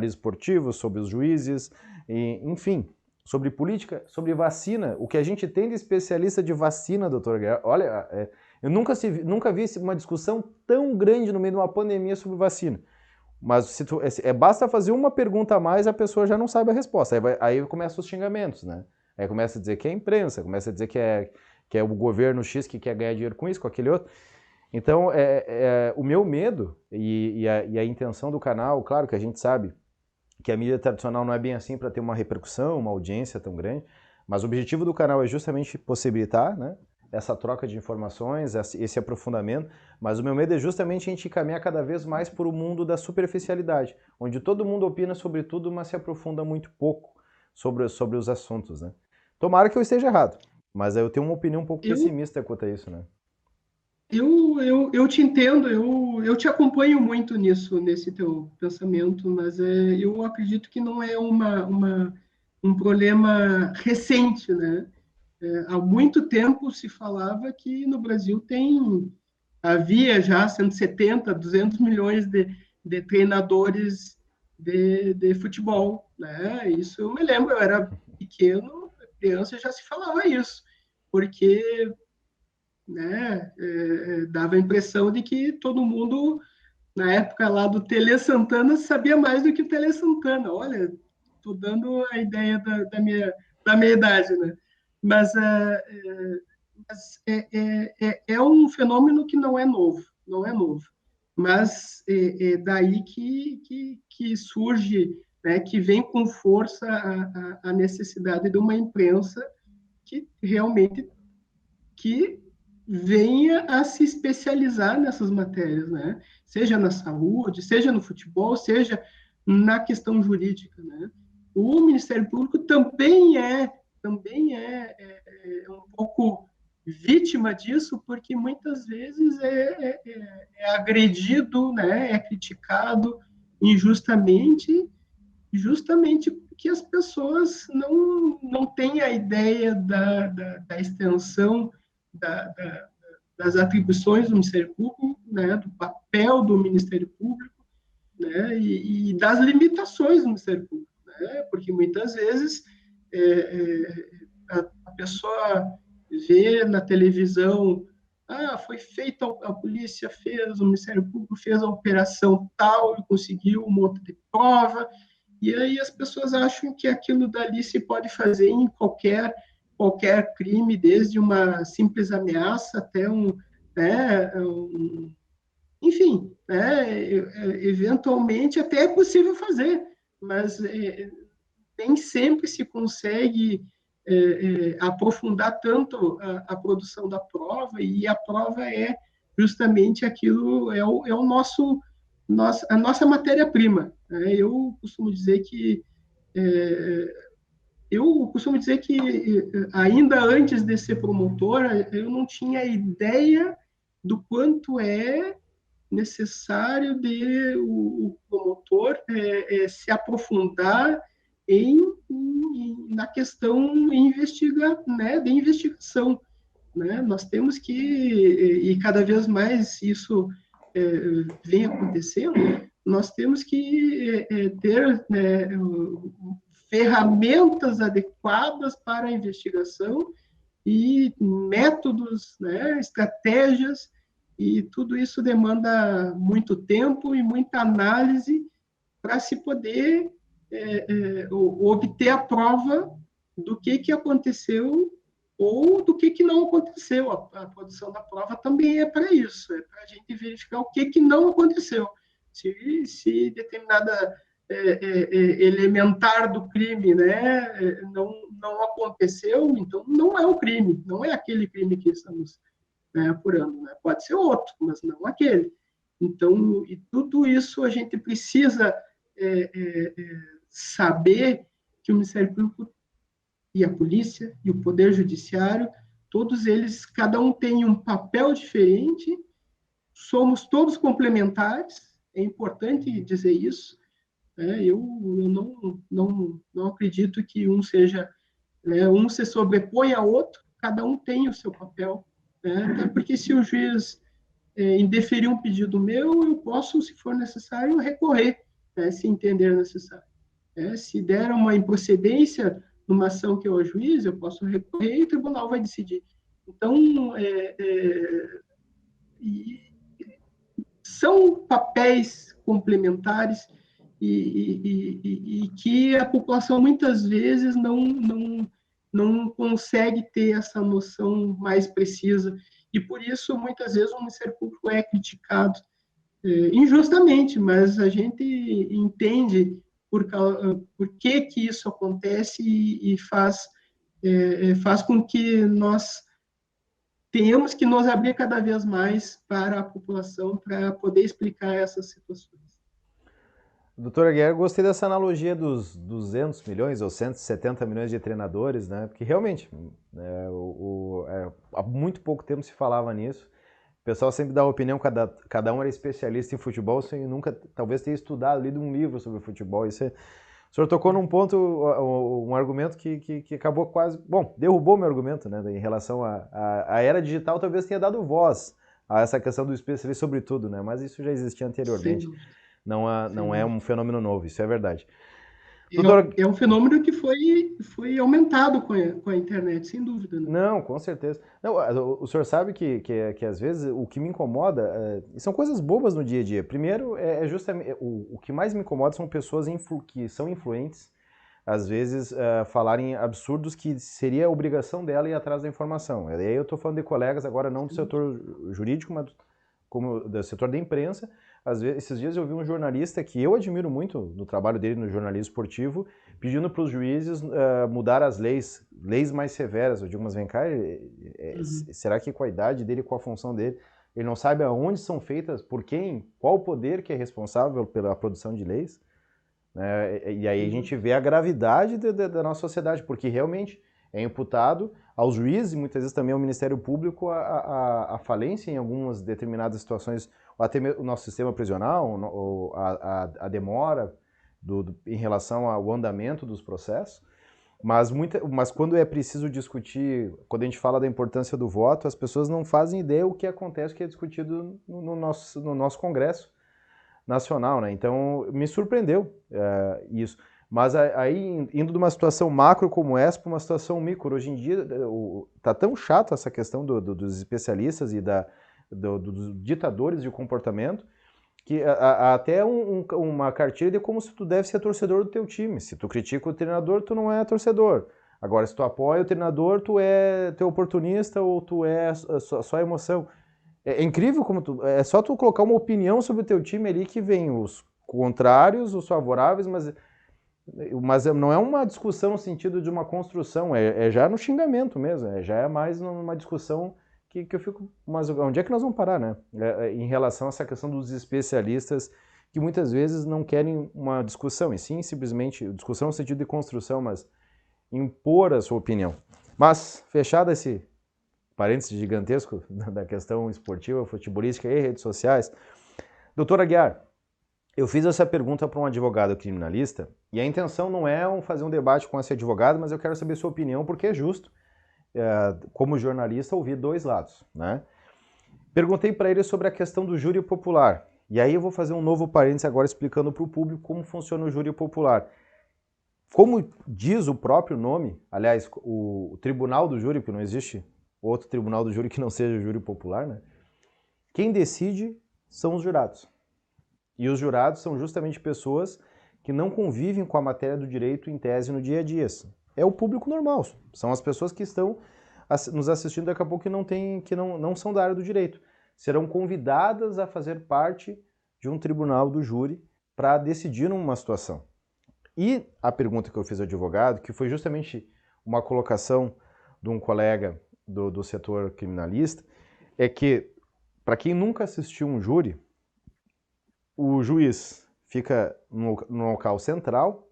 esportivo, sobre os juízes, enfim, sobre política, sobre vacina. O que a gente tem de especialista de vacina, doutor Guerra, olha, eu nunca vi uma discussão tão grande no meio de uma pandemia sobre vacina. Mas basta fazer uma pergunta a mais, a pessoa já não sabe a resposta. Aí começam os xingamentos, né? Aí começa a dizer que é a imprensa, começa a dizer que é o governo X que quer ganhar dinheiro com isso, com aquele outro. Então, o meu medo e a intenção do canal, claro que a gente sabe que a mídia tradicional não é bem assim para ter uma repercussão, uma audiência tão grande, mas o objetivo do canal é justamente possibilitar, né, essa troca de informações, esse aprofundamento, mas o meu medo é justamente a gente caminhar cada vez mais para o mundo da superficialidade, onde todo mundo opina sobre tudo, mas se aprofunda muito pouco sobre os assuntos, né? Tomara que eu esteja errado, mas eu tenho uma opinião um pouco pessimista quanto a isso, né? Eu te entendo, eu te acompanho muito nesse teu pensamento, mas eu acredito que não é um problema recente, né? Há muito tempo se falava que no Brasil havia já 170, 200 milhões de treinadores de futebol, né? Isso eu me lembro, eu era pequeno, criança, já se falava isso, porque, né, dava a impressão de que todo mundo, na época lá do Tele Santana, sabia mais do que o Tele Santana. Olha, estou dando a ideia da minha idade, né? Mas é um fenômeno que não é novo, não é novo. Mas é daí que surge, né, que vem com força a necessidade de uma imprensa que realmente que venha a se especializar nessas matérias, né? Seja na saúde, seja no futebol, seja na questão jurídica, né? O Ministério Público também é um pouco vítima disso, porque muitas vezes é agredido, né? É criticado injustamente, justamente porque as pessoas não têm a ideia da extensão da, das atribuições do Ministério Público, né, do papel do Ministério Público, né, e das limitações do Ministério Público, né, porque muitas vezes a pessoa vê na televisão, foi feita, a polícia fez, o Ministério Público fez a operação tal e conseguiu um monte de prova, e aí as pessoas acham que aquilo dali se pode fazer em qualquer crime, desde uma simples ameaça até enfim, né, eventualmente até é possível fazer, mas nem sempre se consegue aprofundar tanto a produção da prova, e a prova é justamente aquilo, é o a nossa matéria-prima, né? Eu costumo dizer que eu costumo dizer que ainda antes de ser promotor, eu não tinha ideia do quanto é necessário de o promotor se aprofundar na questão de investigação, né? Nós temos que, e cada vez mais isso vem acontecendo, nós temos que ter, né, ferramentas adequadas para a investigação e métodos, né, estratégias, e tudo isso demanda muito tempo e muita análise para se poder obter a prova do que aconteceu ou do que não aconteceu. A produção da prova também é para isso, é para a gente verificar o que não aconteceu. Se determinada elementar do crime, né, não aconteceu, então não é o crime, não é aquele crime que estamos, né, apurando. Né? Pode ser outro, mas não aquele. Então, e tudo isso a gente precisa saber que o Ministério Público e a polícia e o Poder Judiciário, todos eles, cada um tem um papel diferente, somos todos complementares, é importante dizer isso. Eu não acredito que um se sobrepõe ao outro, cada um tem o seu papel. Até porque se o juiz indeferir um pedido meu, eu posso, se for necessário, recorrer, se entender necessário. Se der uma improcedência numa ação que eu ajuize, eu posso recorrer e o tribunal vai decidir. Então, são papéis complementares e que a população muitas vezes não consegue ter essa noção mais precisa. E por isso, muitas vezes, o Ministério Público é criticado injustamente, mas a gente entende por que isso acontece e faz com que nós tenhamos que nos abrir cada vez mais para a população para poder explicar essas situações. Doutora Guerra, gostei dessa analogia dos 200 milhões ou 170 milhões de treinadores, né? Porque realmente, há muito pouco tempo se falava nisso. O pessoal sempre dá opinião, cada um era especialista em futebol sem nunca, talvez, ter estudado, lido um livro sobre futebol. O senhor tocou num ponto, um argumento que acabou quase... Bom, derrubou meu argumento, né? Em relação à era digital, talvez tenha dado voz a essa questão do especialista sobre tudo, né? Mas isso já existia anteriormente. Não é um fenômeno novo, isso é verdade. Doutora... É um fenômeno que foi aumentado com a internet, sem dúvida. Né? Não, com certeza. Não, o senhor sabe que às vezes o que me incomoda são coisas bobas no dia a dia. Primeiro, justamente o que mais me incomoda são pessoas que são influentes, às vezes falarem absurdos que seria a obrigação dela ir atrás da informação. E aí eu estou falando de colegas agora não do setor jurídico, mas como do setor da imprensa. Às vezes, esses dias eu vi um jornalista que eu admiro muito no trabalho dele no jornalismo esportivo, pedindo para os juízes mudar as leis mais severas. Eu digo, mas vem cá, será que com a idade dele, com a função dele, ele não sabe aonde são feitas, por quem, qual o poder que é responsável pela produção de leis? E aí a gente vê a gravidade da nossa sociedade, porque realmente é imputado aos juízes, e muitas vezes também ao Ministério Público, a falência em algumas determinadas situações, ou até o nosso sistema prisional, ou a demora em relação ao andamento dos processos. Mas quando é preciso discutir, quando a gente fala da importância do voto, as pessoas não fazem ideia o que acontece, o que é discutido no nosso Congresso Nacional, né? Então, me surpreendeu isso. Mas aí, indo de uma situação macro como essa para uma situação micro, hoje em dia está tão chato essa questão dos especialistas e dos ditadores de comportamento, que até uma cartilha de como se tu deve ser torcedor do teu time. Se tu critica o treinador, tu não é torcedor. Agora, se tu apoia o treinador, tu é teu oportunista ou tu é só emoção. É incrível como é só tu colocar uma opinião sobre o teu time ali que vem os contrários, os favoráveis, mas não é uma discussão no sentido de uma construção, é já no xingamento mesmo, já é mais numa discussão que eu fico, mas onde é que nós vamos parar, né? Em relação a essa questão dos especialistas, que muitas vezes não querem uma discussão, e sim simplesmente discussão no sentido de construção, mas impor a sua opinião. Mas, fechado esse parênteses gigantesco da questão esportiva, futebolística e redes sociais, doutor Aguiar, eu fiz essa pergunta para um advogado criminalista e a intenção não é fazer um debate com esse advogado, mas eu quero saber sua opinião, porque é justo, como jornalista, ouvir dois lados, né? Perguntei para ele sobre a questão do júri popular. E aí eu vou fazer um novo parênteses agora explicando para o público como funciona o júri popular. Como diz o próprio nome, aliás, o tribunal do júri, porque não existe outro tribunal do júri que não seja o júri popular, né? Quem decide são os jurados. E os jurados são justamente pessoas que não convivem com a matéria do direito em tese no dia a dia. É o público normal, são as pessoas que estão nos assistindo daqui a pouco que não são da área do direito. Serão convidadas a fazer parte de um tribunal do júri para decidir numa situação. E a pergunta que eu fiz ao advogado, que foi justamente uma colocação de um colega do setor criminalista, é que, para quem nunca assistiu um júri, o juiz fica no local central,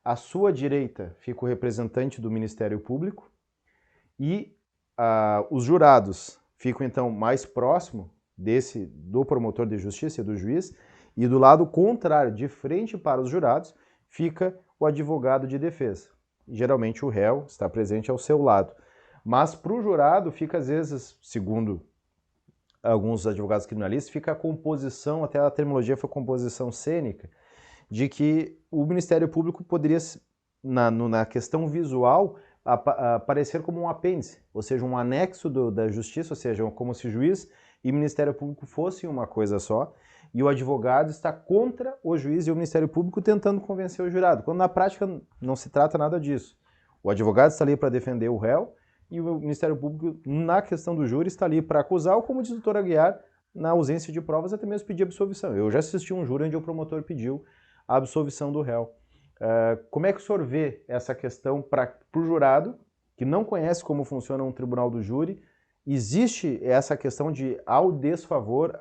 à sua direita fica o representante do Ministério Público e os jurados ficam então mais próximo do promotor de justiça e do juiz, e do lado contrário, de frente para os jurados, fica o advogado de defesa. Geralmente o réu está presente ao seu lado. Mas para o jurado fica, às vezes, segundo alguns advogados criminalistas, fica a composição, até a terminologia foi composição cênica, de que o Ministério Público poderia, na questão visual, aparecer como um apêndice, ou seja, um anexo da justiça, ou seja, como se juiz e Ministério Público fossem uma coisa só, e o advogado está contra o juiz e o Ministério Público tentando convencer o jurado, quando na prática não se trata nada disso. O advogado está ali para defender o réu e o Ministério Público, na questão do júri, está ali para acusar, ou como diz o doutor Aguiar, na ausência de provas, até mesmo pedir absolvição. Eu já assisti um júri onde o promotor pediu a absolvição do réu. Como é que o senhor vê essa questão para o jurado, que não conhece como funciona um tribunal do júri? Existe essa questão de, ao desfavor,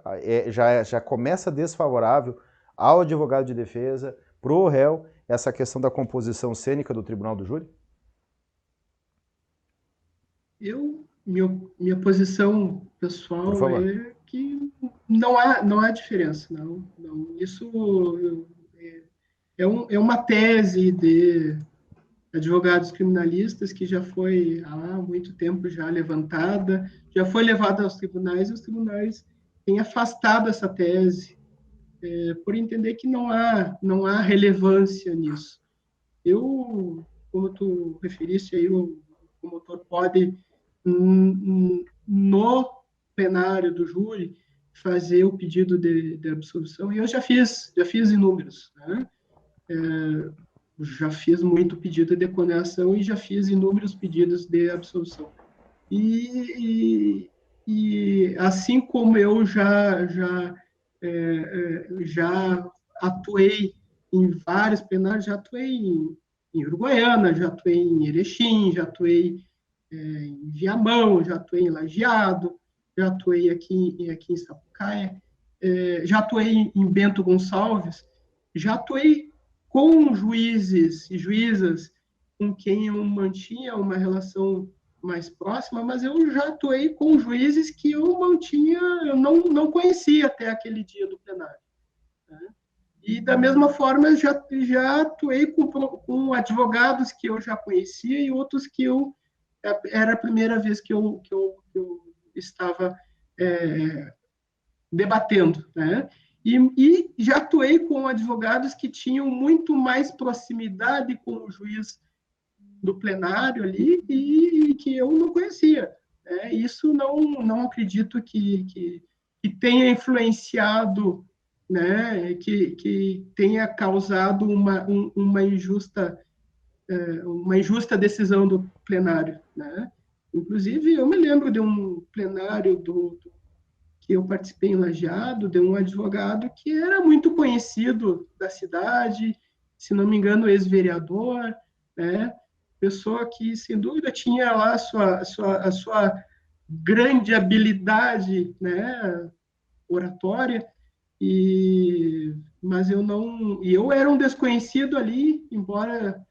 já começa desfavorável ao advogado de defesa, pro réu, essa questão da composição cênica do tribunal do júri? Minha posição pessoal é que não há diferença. Não. Isso é uma tese de advogados criminalistas que já foi há muito tempo já levantada, já foi levada aos tribunais, e os tribunais têm afastado essa tese, por entender que não há relevância nisso. Como tu referiste aí, o promotor pode, no plenário do júri, fazer o pedido de absolvição, e eu já fiz inúmeros, né? Já fiz muito pedido de condenação e já fiz inúmeros pedidos de absolvição. E assim como eu já atuei em vários plenários, já atuei em Uruguaiana, já atuei em Erechim, já atuei em Viamão, já atuei em Lajeado, já atuei aqui em Sapucaia, já atuei em Bento Gonçalves, já atuei com juízes e juízas com quem eu mantinha uma relação mais próxima, mas eu já atuei com juízes que eu não conhecia até aquele dia do plenário, né? E, da mesma forma, já atuei com advogados que eu já conhecia e outros que era a primeira vez que eu estava debatendo, né? E já atuei com advogados que tinham muito mais proximidade com o juiz do plenário ali e que eu não conhecia, né? Isso não acredito que tenha influenciado, né? Que tenha causado uma injusta decisão do plenário, né? Inclusive, eu me lembro de um plenário que eu participei em Lajeado, de um advogado que era muito conhecido da cidade, se não me engano, ex-vereador, né? Pessoa que, sem dúvida, tinha lá a sua grande habilidade, né, oratória, mas eu era um desconhecido ali, embora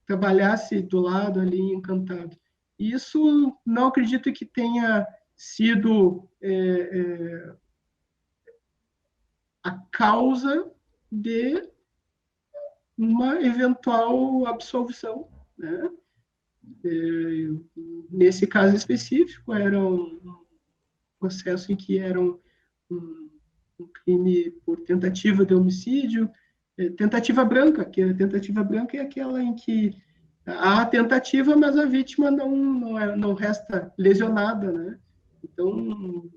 trabalhasse do lado ali encantado. Isso não acredito que tenha sido a causa de uma eventual absolvição, né? Nesse caso específico, era um processo em que era um crime por tentativa de homicídio, tentativa branca, que a tentativa branca é aquela em que há tentativa, mas a vítima não resta lesionada, né? Então,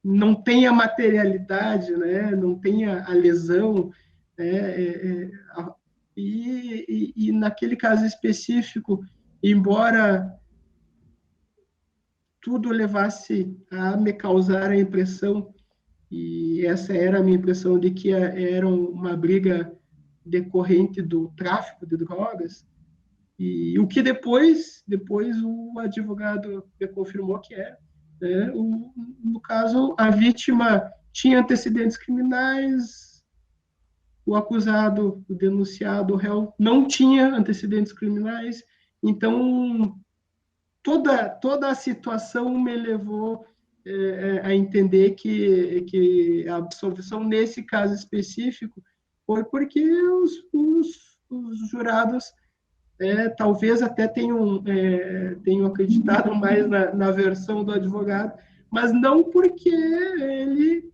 não tem a materialidade, né? Não tem a lesão, né? E naquele caso específico, embora tudo levasse a me causar a impressão, e essa era a minha impressão, de que era uma briga decorrente do tráfico de drogas, e o que depois o advogado me confirmou que era, né? No caso, a vítima tinha antecedentes criminais, o acusado, o denunciado, o réu, não tinha antecedentes criminais, então toda a situação me levou a entender que a absolvição, nesse caso específico, foi porque os jurados talvez até tenham acreditado mais na versão do advogado, mas não porque ele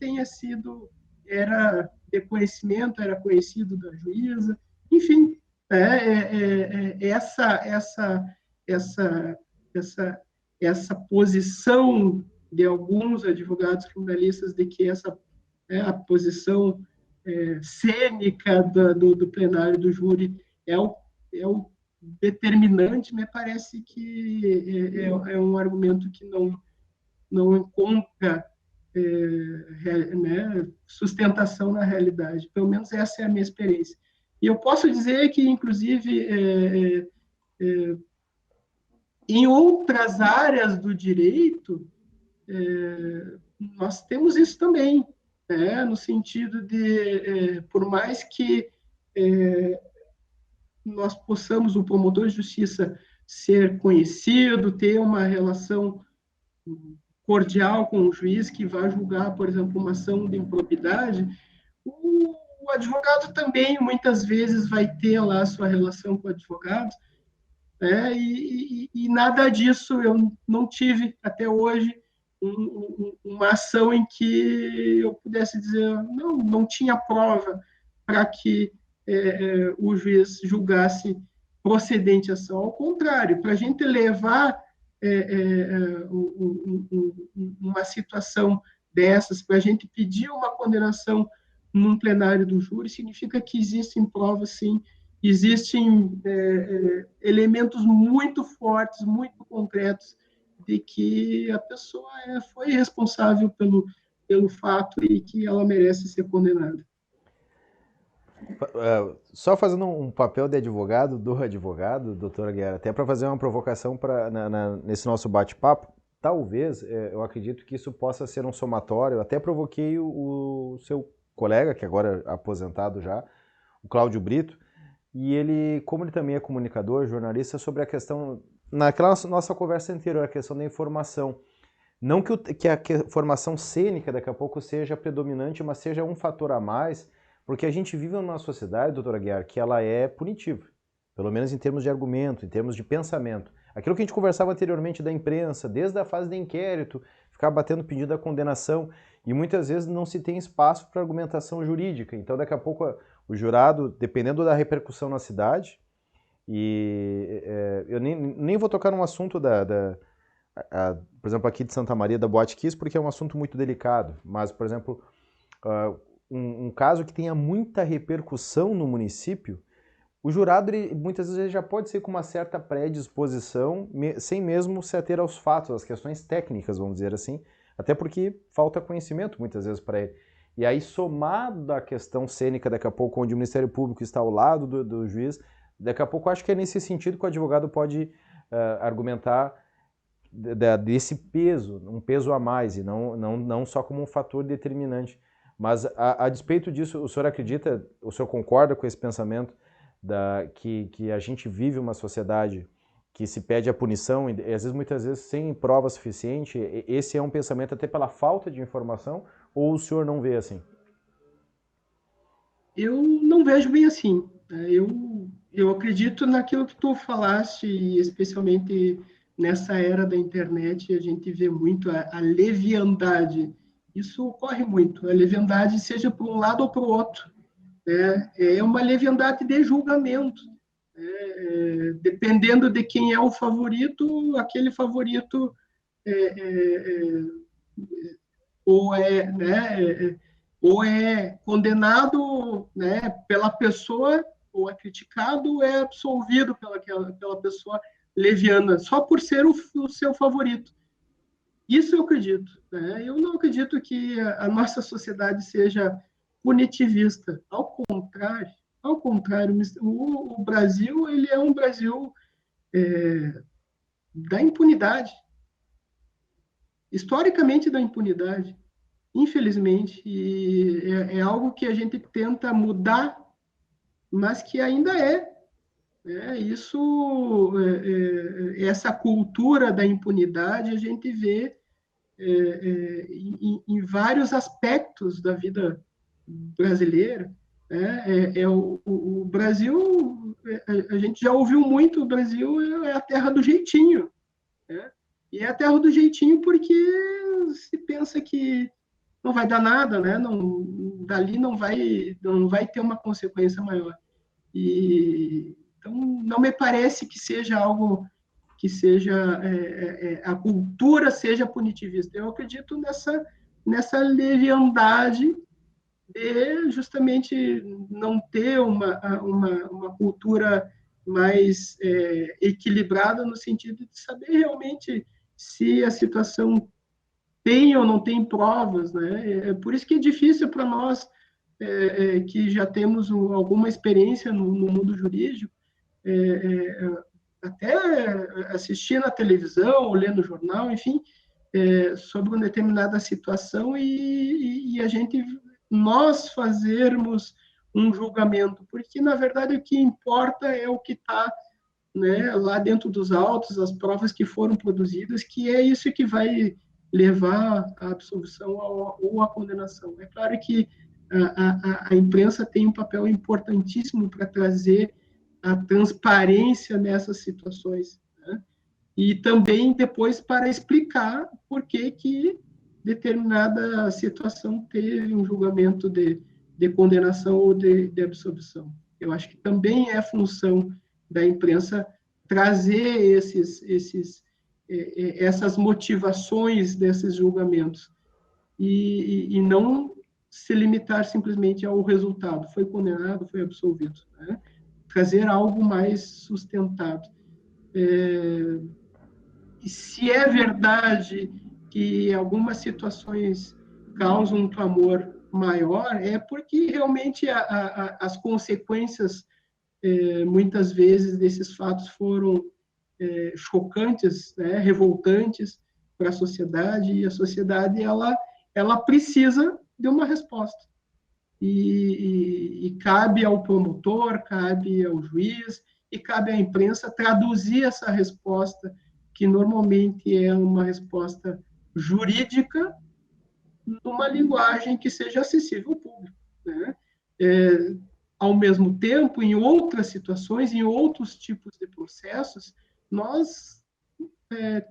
era de conhecimento, era conhecido da juíza, enfim, essa, essa, essa posição de alguns advogados criminalistas de que essa a posição cênica do plenário do júri é o determinante, me parece que é um argumento que não encontra né, sustentação na realidade. Pelo menos essa é a minha experiência. E eu posso dizer que, inclusive, em outras áreas do direito, nós temos isso também, né? No sentido de, por mais que nós possamos, o promotor de justiça, ser conhecido, ter uma relação cordial com o juiz que vai julgar, por exemplo, uma ação de improbidade, o advogado também, muitas vezes, vai ter lá a sua relação com o advogado, né? E nada disso eu não tive até hoje uma ação em que eu pudesse dizer não tinha prova para que o juiz julgasse procedente a ação. Ao contrário, para a gente levar uma situação dessas, para a gente pedir uma condenação num plenário do júri, significa que existem provas, sim, existem elementos muito fortes, muito concretos, de que a pessoa foi responsável pelo fato e que ela merece ser condenada. Só fazendo um papel de advogado, do advogado, doutora Guerra, até para fazer uma provocação nesse nosso bate-papo, talvez, eu acredito que isso possa ser um somatório, até provoquei o seu colega, que agora é aposentado já, o Cláudio Brito, e ele, como ele também é comunicador, jornalista, sobre a questão, naquela nossa conversa anterior, a questão da informação. Não que a formação cênica daqui a pouco seja predominante, mas seja um fator a mais, porque a gente vive numa sociedade, doutora Guiar, que ela é punitiva, pelo menos em termos de argumento, em termos de pensamento. Aquilo que a gente conversava anteriormente da imprensa, desde a fase de inquérito, ficar batendo pedido da condenação, e muitas vezes não se tem espaço para argumentação jurídica. Então daqui a pouco o jurado, dependendo da repercussão na cidade, e eu nem vou tocar num assunto por exemplo, aqui de Santa Maria da Boate Kiss, porque é um assunto muito delicado, mas, por exemplo, um caso que tenha muita repercussão no município, o jurado muitas vezes já pode ser com uma certa predisposição, sem mesmo se ater aos fatos, às questões técnicas, vamos dizer assim, até porque falta conhecimento muitas vezes para ele. E aí, somado à questão cênica, daqui a pouco, onde o Ministério Público está ao lado do juiz, daqui a pouco acho que é nesse sentido que o advogado pode argumentar desse peso, um peso a mais, e não só como um fator determinante. Mas, a despeito disso, o senhor acredita, o senhor concorda com esse pensamento que a gente vive uma sociedade que se pede a punição, e às vezes, muitas vezes, sem prova suficiente. Esse é um pensamento até pela falta de informação, ou o senhor não vê assim? Eu não vejo bem assim. Né? Eu acredito naquilo que tu falaste, e especialmente nessa era da internet, a gente vê muito a leviandade. Isso ocorre muito. A leviandade, seja para um lado ou para o outro. Né? É uma leviandade de julgamento. Dependendo de quem é o favorito, aquele favorito é, é, é, ou é condenado, né, pela pessoa, ou é criticado, ou é absolvido pela pessoa leviana, só por ser o seu favorito. Isso eu acredito. Né? Eu não acredito que a nossa sociedade seja punitivista. Ao contrário, o Brasil ele é um Brasil da impunidade, historicamente da impunidade, infelizmente, e é algo que a gente tenta mudar, mas que ainda é. Isso, essa cultura da impunidade, a gente vê em vários aspectos da vida brasileira. O Brasil, a gente já ouviu muito, o Brasil é a terra do jeitinho. Né? E é a terra do jeitinho porque se pensa que não vai dar nada, né? Não, dali não vai ter uma consequência maior. Então, não me parece que seja algo que seja a cultura seja punitivista. Eu acredito nessa leviandade de justamente não ter uma cultura mais equilibrada no sentido de saber realmente se a situação tem ou não tem provas, né? É por isso que é difícil para nós que já temos alguma experiência no mundo jurídico, até assistir na televisão, ou ler no jornal, enfim, sobre uma determinada situação e nós fazermos um julgamento, porque na verdade o que importa é o que está, né, lá dentro dos autos, as provas que foram produzidas, que é isso que vai levar à absolvição ou à condenação. É claro que a imprensa tem um papel importantíssimo para trazer a transparência nessas situações, né? E também depois para explicar por que determinada situação teve um julgamento de condenação ou de absolvição. Eu acho que também é função da imprensa trazer essas motivações desses julgamentos e não se limitar simplesmente ao resultado. Foi condenado, foi absolvido. Né? Trazer algo mais sustentado. E se é verdade que algumas situações causam um clamor maior, é porque realmente as consequências, muitas vezes, desses fatos foram chocantes, né, revoltantes para a sociedade, e a sociedade ela precisa de uma resposta. E cabe ao promotor, cabe ao juiz e cabe à imprensa traduzir essa resposta, que normalmente é uma resposta jurídica, numa linguagem que seja acessível ao público. Né? Ao mesmo tempo, em outras situações, em outros tipos de processos, nós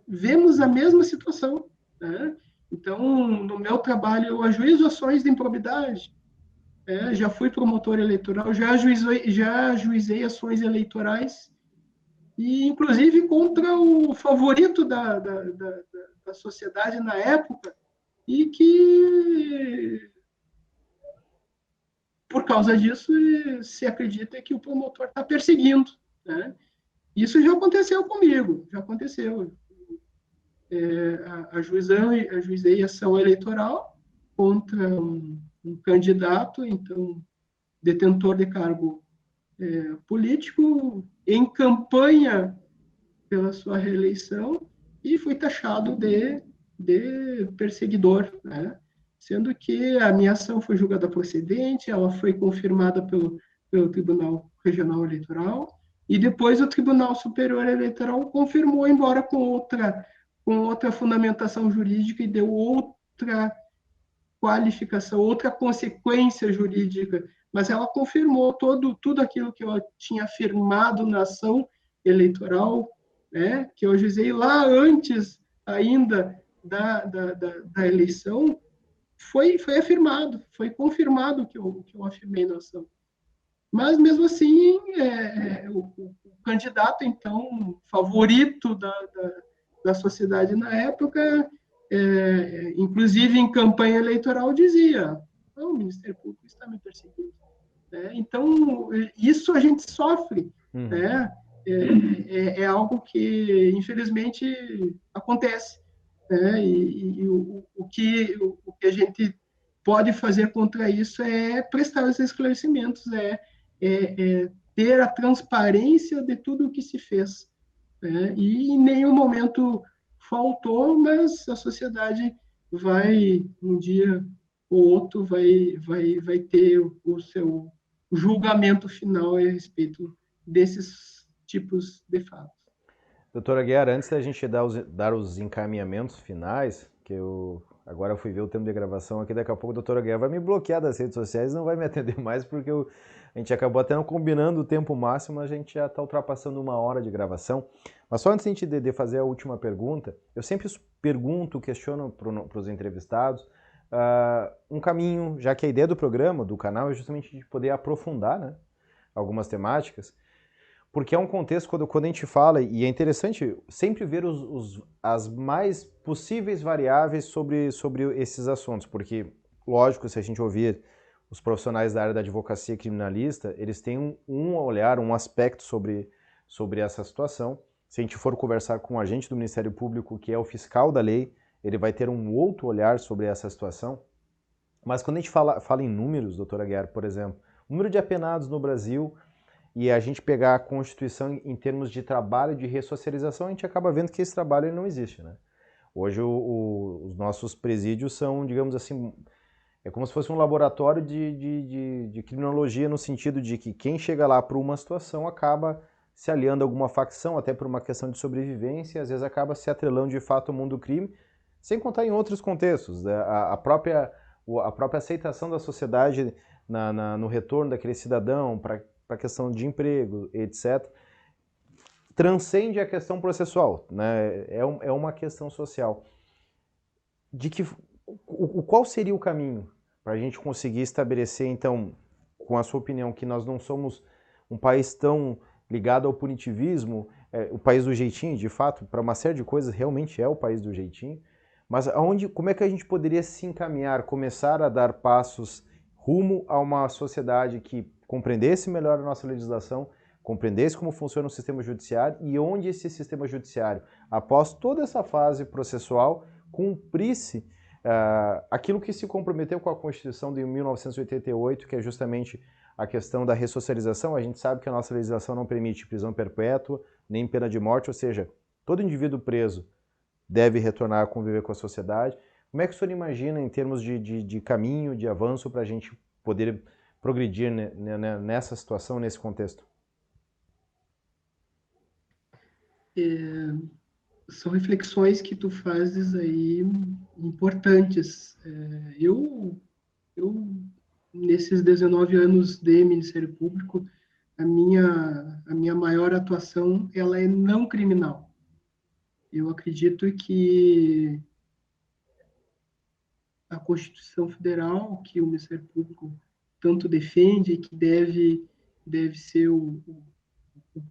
vemos a mesma situação. Né? Então, no meu trabalho, eu ajuizo ações de improbidade, já fui promotor eleitoral, já ajuizei ações eleitorais, e inclusive contra o favorito da sociedade na época, e que, por causa disso, se acredita que o promotor está perseguindo. Né? Isso já aconteceu comigo, já aconteceu. Ajuizei ação eleitoral contra um candidato, então, detentor de cargo político, em campanha pela sua reeleição, e fui taxado de perseguidor, né? Sendo que a minha ação foi julgada procedente, ela foi confirmada pelo Tribunal Regional Eleitoral, e depois o Tribunal Superior Eleitoral confirmou, embora com outra fundamentação jurídica e deu outra qualificação, outra consequência jurídica, mas ela confirmou tudo aquilo que eu tinha afirmado na ação eleitoral, né, que eu ajuizei lá antes ainda da eleição, foi afirmado, foi confirmado que eu afirmei na ação. Mas, mesmo assim, o candidato, então, favorito da sociedade na época, inclusive em campanha eleitoral, dizia: o Ministério Público está me perseguindo. Então, isso a gente sofre. Né? É algo que, infelizmente, acontece. Né? E o que a gente pode fazer contra isso é prestar os esclarecimentos, ter a transparência de tudo o que se fez. Né? E em nenhum momento faltou, mas a sociedade vai, um dia ou outro, vai ter o seu julgamento final a respeito desses tipos de fatos. Doutora Guiar, antes da gente dar os encaminhamentos finais, agora eu fui ver o tempo de gravação aqui, daqui a pouco a doutora Guiar vai me bloquear das redes sociais, não vai me atender mais, porque a gente acabou até não combinando o tempo máximo, a gente já está ultrapassando 1 hora de gravação. Mas só antes de fazer a última pergunta, eu sempre pergunto, questiono para os entrevistados, um caminho, já que a ideia do programa, do canal, é justamente de poder aprofundar, né, algumas temáticas, porque é um contexto, quando a gente fala, e é interessante sempre ver as mais possíveis variáveis sobre esses assuntos, porque, lógico, se a gente ouvir os profissionais da área da advocacia criminalista, eles têm um olhar, um aspecto sobre essa situação. Se a gente for conversar com o agente do Ministério Público, que é o fiscal da lei, ele vai ter um outro olhar sobre essa situação. Mas quando a gente fala em números, doutora Guiar, por exemplo, o número de apenados no Brasil, e a gente pegar a Constituição em termos de trabalho de ressocialização, a gente acaba vendo que esse trabalho não existe, né? Hoje os nossos presídios são, digamos assim, é como se fosse um laboratório de criminologia, no sentido de que quem chega lá por uma situação acaba se aliando a alguma facção, até por uma questão de sobrevivência, e às vezes acaba se atrelando de fato ao mundo do crime, sem contar em outros contextos. A própria aceitação da sociedade no retorno daquele cidadão para a questão de emprego, etc., transcende a questão processual, né? É uma questão social. Qual seria o caminho para a gente conseguir estabelecer, então, com a sua opinião, que nós não somos um país tão ligado ao punitivismo, o país do jeitinho, de fato, para uma série de coisas, realmente é o país do jeitinho, mas como é que a gente poderia se encaminhar, começar a dar passos rumo a uma sociedade que compreendesse melhor a nossa legislação, compreendesse como funciona o sistema judiciário e onde esse sistema judiciário, após toda essa fase processual, cumprisse aquilo que se comprometeu com a Constituição de 1988, que é justamente a questão da ressocialização. A gente sabe que a nossa legislação não permite prisão perpétua, nem pena de morte, ou seja, todo indivíduo preso deve retornar a conviver com a sociedade. Como é que o senhor imagina em termos de caminho, de avanço, para a gente poder progredir nessa situação, nesse contexto? São reflexões que tu fazes aí importantes. Eu nesses 19 anos de Ministério Público, a minha maior atuação ela é não criminal. Eu acredito que a Constituição Federal, que o Ministério Público tanto defende, que deve ser o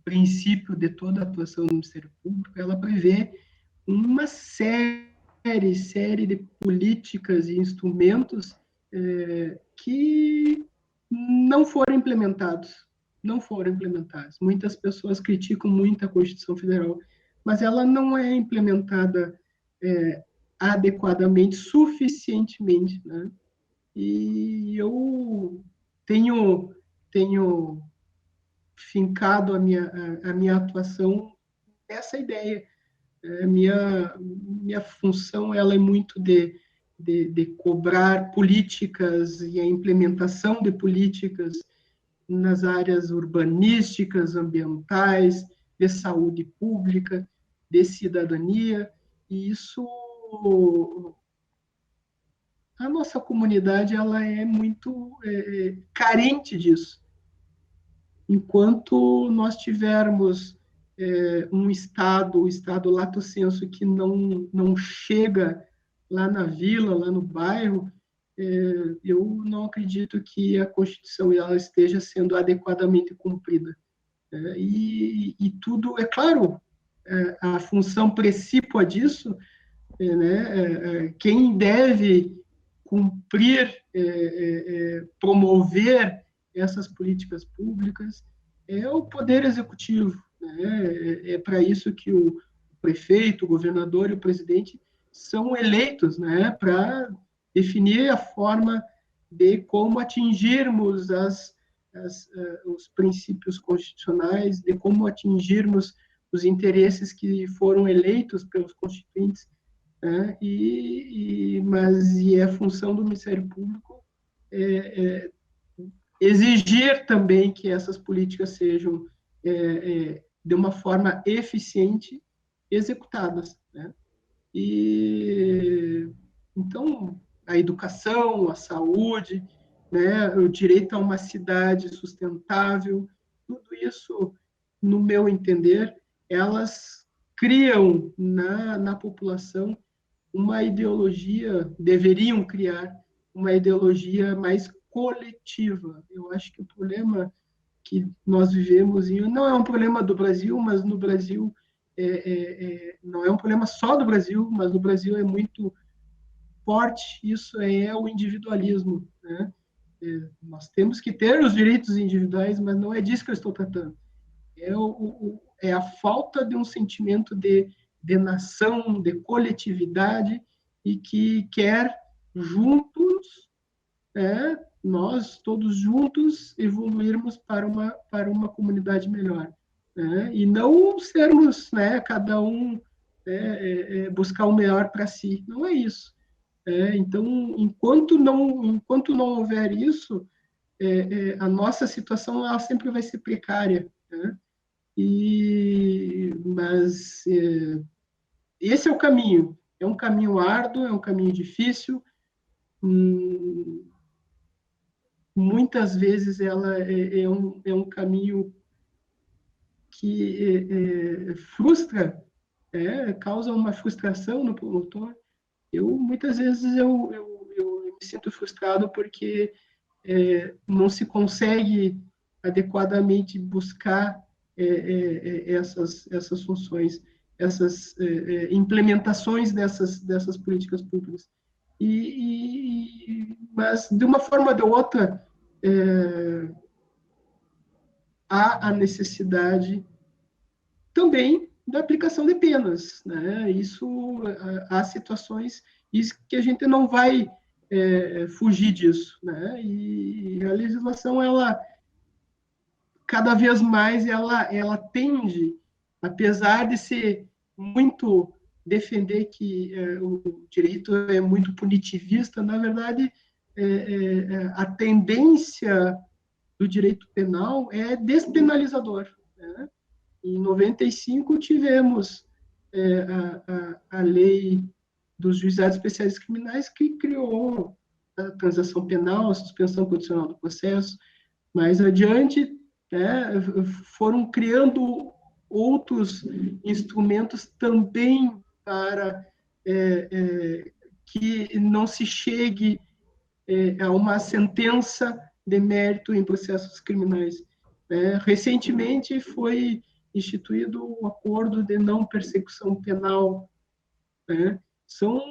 princípio de toda a atuação do Ministério Público, ela prevê uma série de políticas e instrumentos que não foram implementados. Muitas pessoas criticam muito a Constituição Federal, mas ela não é implementada adequadamente, suficientemente, né? E eu tenho fincado a minha atuação nessa ideia. Minha função ela é muito de cobrar políticas e a implementação de políticas nas áreas urbanísticas, ambientais, de saúde pública, de cidadania, e isso, a nossa comunidade, ela é muito carente disso. Enquanto nós tivermos um Estado, o Estado lato sensu, que não chega lá na vila, lá no bairro, eu não acredito que a Constituição ela esteja sendo adequadamente cumprida. E tudo, é claro, a função precípua disso, né, quem deve cumprir, promover essas políticas públicas é o Poder Executivo. Né? É para isso que o prefeito, o governador e o presidente são eleitos, né, para definir a forma de como atingirmos os princípios constitucionais, de como atingirmos os interesses que foram eleitos pelos constituintes, né? Mas é função do Ministério Público exigir também que essas políticas sejam, de uma forma eficiente, executadas. Né? Então, a educação, a saúde, né, o direito a uma cidade sustentável, tudo isso, no meu entender, elas criam na população uma ideologia, deveriam criar uma ideologia mais coletiva. Eu acho que o problema que nós vivemos, não é um problema do Brasil, mas no Brasil, não é um problema só do Brasil, mas no Brasil é muito forte, isso o individualismo. Né? Nós temos que ter os direitos individuais, mas não é disso que eu estou tratando. É a falta de um sentimento de nação, de coletividade, e que quer juntos, nós todos juntos evoluirmos para uma comunidade melhor. Né? E não sermos, cada um buscar o melhor para si. Não é isso. Então, enquanto não houver isso, a nossa situação ela sempre vai ser precária. Né? Mas esse é o caminho. É um caminho árduo, é um caminho difícil. Muitas vezes ela é um caminho que frustra, causa uma frustração no promotor. Muitas vezes eu me sinto frustrado porque não se consegue adequadamente buscar essas funções, essas implementações dessas políticas públicas. Mas, de uma forma ou de outra, há a necessidade também da aplicação de penas. Né? Há situações que a gente não vai fugir disso. Né? E a legislação, ela cada vez mais, ela tende, apesar de ser muito defender que o direito é muito punitivista, na verdade, a tendência do direito penal é despenalizador. Né? Em 95 tivemos a lei dos juizados especiais criminais, que criou a transação penal, a suspensão condicional do processo. Mais adiante, foram criando outros instrumentos também para que não se chegue a uma sentença de mérito em processos criminais. Recentemente foi instituído o acordo de não persecução penal. São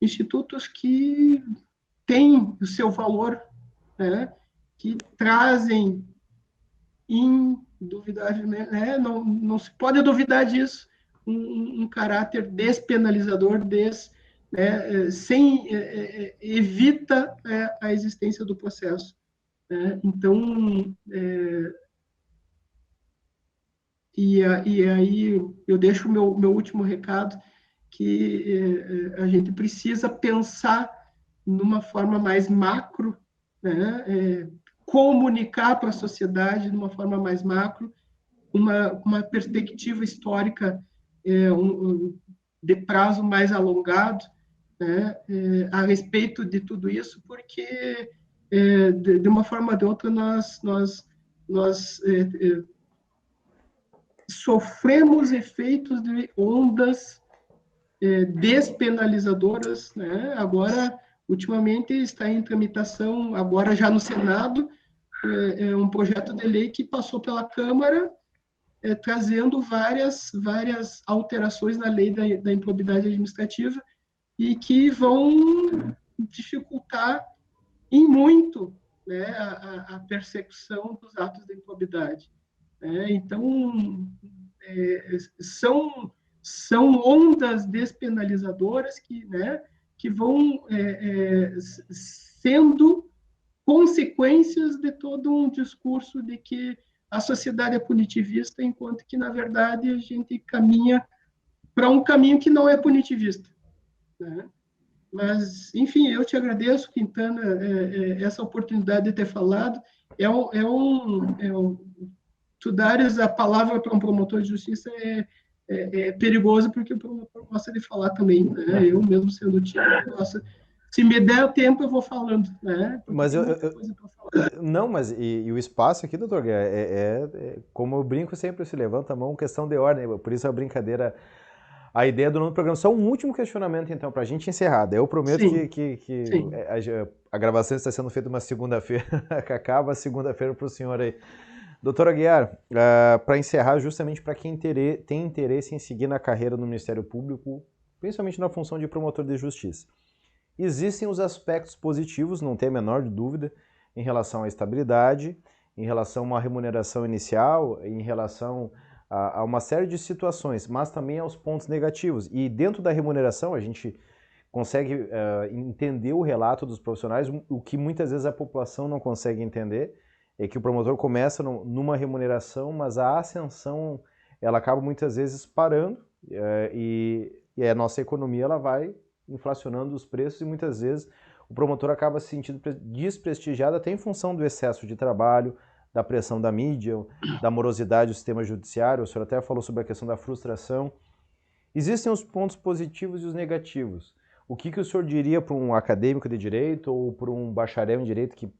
institutos que têm o seu valor, que trazem indubidavelmente, não se pode duvidar disso, um caráter despenalizador, evita a existência do processo. Então, e aí eu deixo o meu último recado, que a gente precisa pensar numa forma mais macro, comunicar para a sociedade de uma forma mais macro, uma perspectiva histórica de prazo mais alongado, né, a respeito de tudo isso, porque de uma forma ou de outra nós sofremos efeitos de ondas despenalizadoras, né? Agora, ultimamente, está em tramitação, agora já no Senado, um projeto de lei que passou pela Câmara, trazendo várias alterações na lei da improbidade administrativa e que vão dificultar em muito, né, a persecução dos atos de improbidade. Então, são ondas despenalizadoras que vão sendo consequências de todo um discurso de que a sociedade é punitivista, enquanto que, na verdade, a gente caminha para um caminho que não é punitivista, né? Mas, enfim, eu te agradeço, Quintana, essa oportunidade de ter falado. Tu dares a palavra para um promotor de justiça é perigoso, porque o promotor gosta de falar também, né? Eu mesmo sendo tímido, se me der o tempo, eu vou falando, né? Mas não, mas e o espaço aqui, doutor Guerra, como eu brinco sempre, se levanta a mão, questão de ordem, por isso a brincadeira, a ideia do novo programa. Só um último questionamento, então, para a gente encerrar. Eu prometo Sim, que sim. a gravação está sendo feita uma segunda-feira, que acaba segunda-feira para o senhor aí. Doutor Aguiar, para encerrar, justamente para quem tem interesse em seguir na carreira no Ministério Público, principalmente na função de promotor de justiça, existem os aspectos positivos, não tem a menor dúvida, em relação à estabilidade, em relação a uma remuneração inicial, em relação a uma série de situações, mas também aos pontos negativos. E dentro da remuneração, a gente consegue entender o relato dos profissionais, o que muitas vezes a população não consegue entender, é que o promotor começa numa remuneração, mas a ascensão ela acaba muitas vezes parando e a nossa economia ela vai inflacionando os preços e muitas vezes o promotor acaba se sentindo desprestigiado até em função do excesso de trabalho, da pressão da mídia, da morosidade do sistema judiciário. O senhor até falou sobre a questão da frustração. Existem os pontos positivos e os negativos. O que o senhor diria para um acadêmico de direito ou para um bacharel em direito que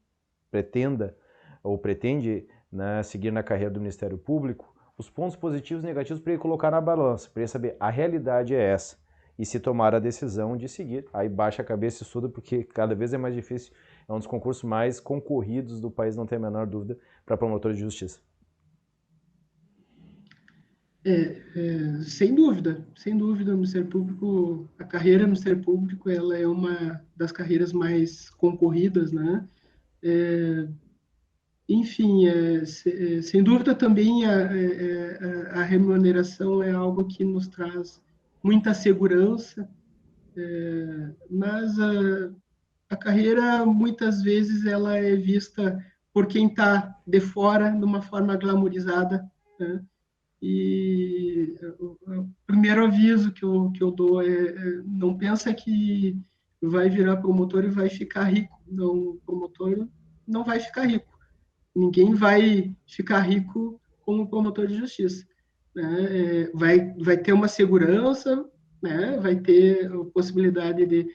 pretenda ou pretende, né, seguir na carreira do Ministério Público, os pontos positivos e negativos para ele colocar na balança, para ele saber a realidade é essa, e se tomar a decisão de seguir. Aí baixa a cabeça e estuda, porque cada vez é mais difícil, é um dos concursos mais concorridos do país, não tem a menor dúvida, para promotor de justiça. Sem dúvida, o Ministério Público, a carreira no Ministério Público, ela é uma das carreiras mais concorridas, né? Enfim, sem dúvida também a remuneração é algo que nos traz muita segurança, mas a carreira muitas vezes ela é vista por quem está de fora de uma forma glamourizada, né? E o primeiro aviso que eu dou não pensa que vai virar promotor e vai ficar rico. Não, o promotor não vai ficar rico. Ninguém vai ficar rico como promotor de justiça, né? Vai ter uma segurança, né? Vai ter a possibilidade de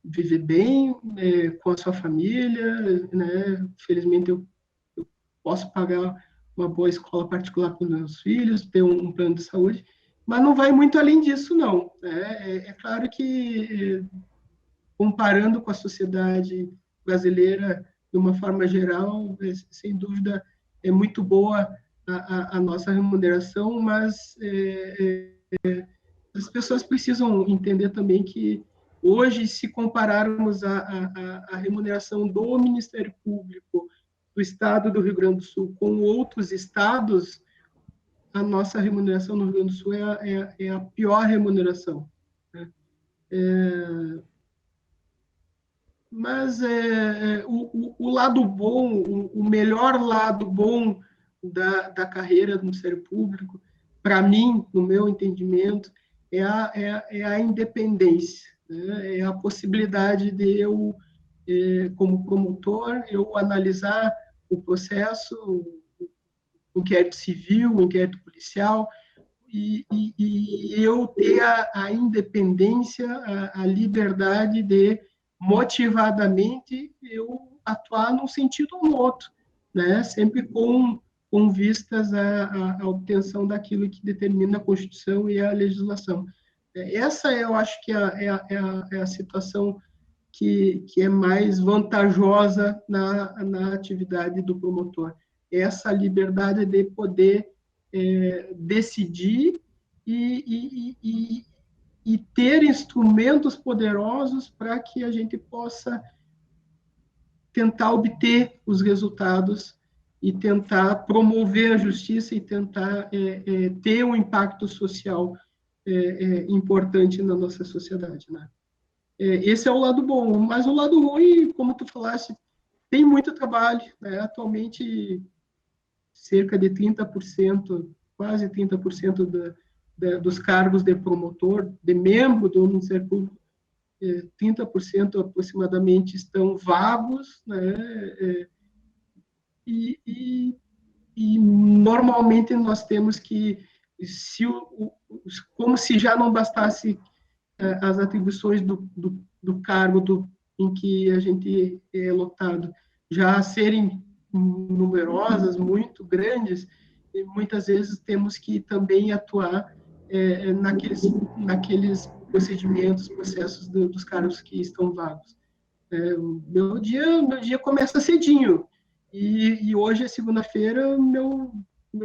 viver bem com a sua família, né? Felizmente eu posso pagar uma boa escola particular para os meus filhos, ter um plano de saúde, mas não vai muito além disso, não. É claro que, comparando com a sociedade brasileira, de uma forma geral, sem dúvida, é muito boa a nossa remuneração, mas as pessoas precisam entender também que, hoje, se compararmos a remuneração do Ministério Público do Estado do Rio Grande do Sul com outros estados, a nossa remuneração no Rio Grande do Sul é a pior remuneração, né? Mas o lado bom, o melhor lado bom da carreira do Ministério Público, para mim, no meu entendimento, é a independência, né? É a possibilidade de eu como promotor, eu analisar o processo, o inquérito civil, o inquérito policial, e eu ter a independência, a liberdade de, motivadamente, eu atuar num sentido ou no outro, né? Sempre com vistas à obtenção daquilo que determina a Constituição e a legislação. Essa, eu acho que é a situação que é mais vantajosa na atividade do promotor. Essa liberdade de poder decidir e ter instrumentos poderosos para que a gente possa tentar obter os resultados e tentar promover a justiça e tentar ter um impacto social importante na nossa sociedade, né? Esse é o lado bom, mas o lado ruim, como tu falaste, tem muito trabalho, né? Atualmente, cerca de 30%, quase 30% dos cargos de promotor, de membro do Ministério Público, 30% aproximadamente estão vagos, né? E normalmente nós temos que, como se já não bastasse as atribuições do cargo em que a gente é lotado já serem numerosas, muito grandes, e muitas vezes temos que também atuar naqueles procedimentos, processos dos cargos que estão vagos. Meu dia começa cedinho, e hoje é segunda-feira, meu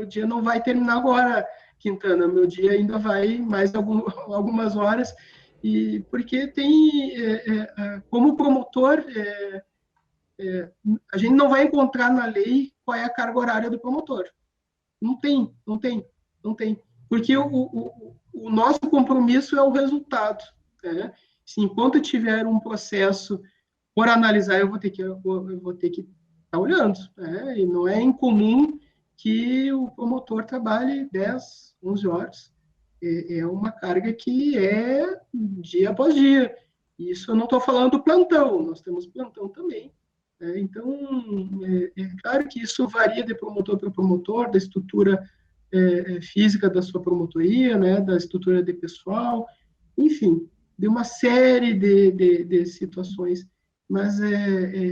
dia não vai terminar agora, Quintana, meu dia ainda vai mais algumas horas, e porque tem, como promotor, a gente não vai encontrar na lei qual é a carga horária do promotor. Não tem. Porque o nosso compromisso é o resultado, né? Se enquanto tiver um processo por analisar, eu vou ter que estar olhando, né? E não é incomum que o promotor trabalhe 10, 11 horas. É uma carga que é dia após dia. Isso eu não estou falando do plantão, nós temos plantão também. Então, é claro que isso varia de promotor para promotor, da estrutura física da sua promotoria, né, da estrutura de pessoal, enfim, de uma série de situações. Mas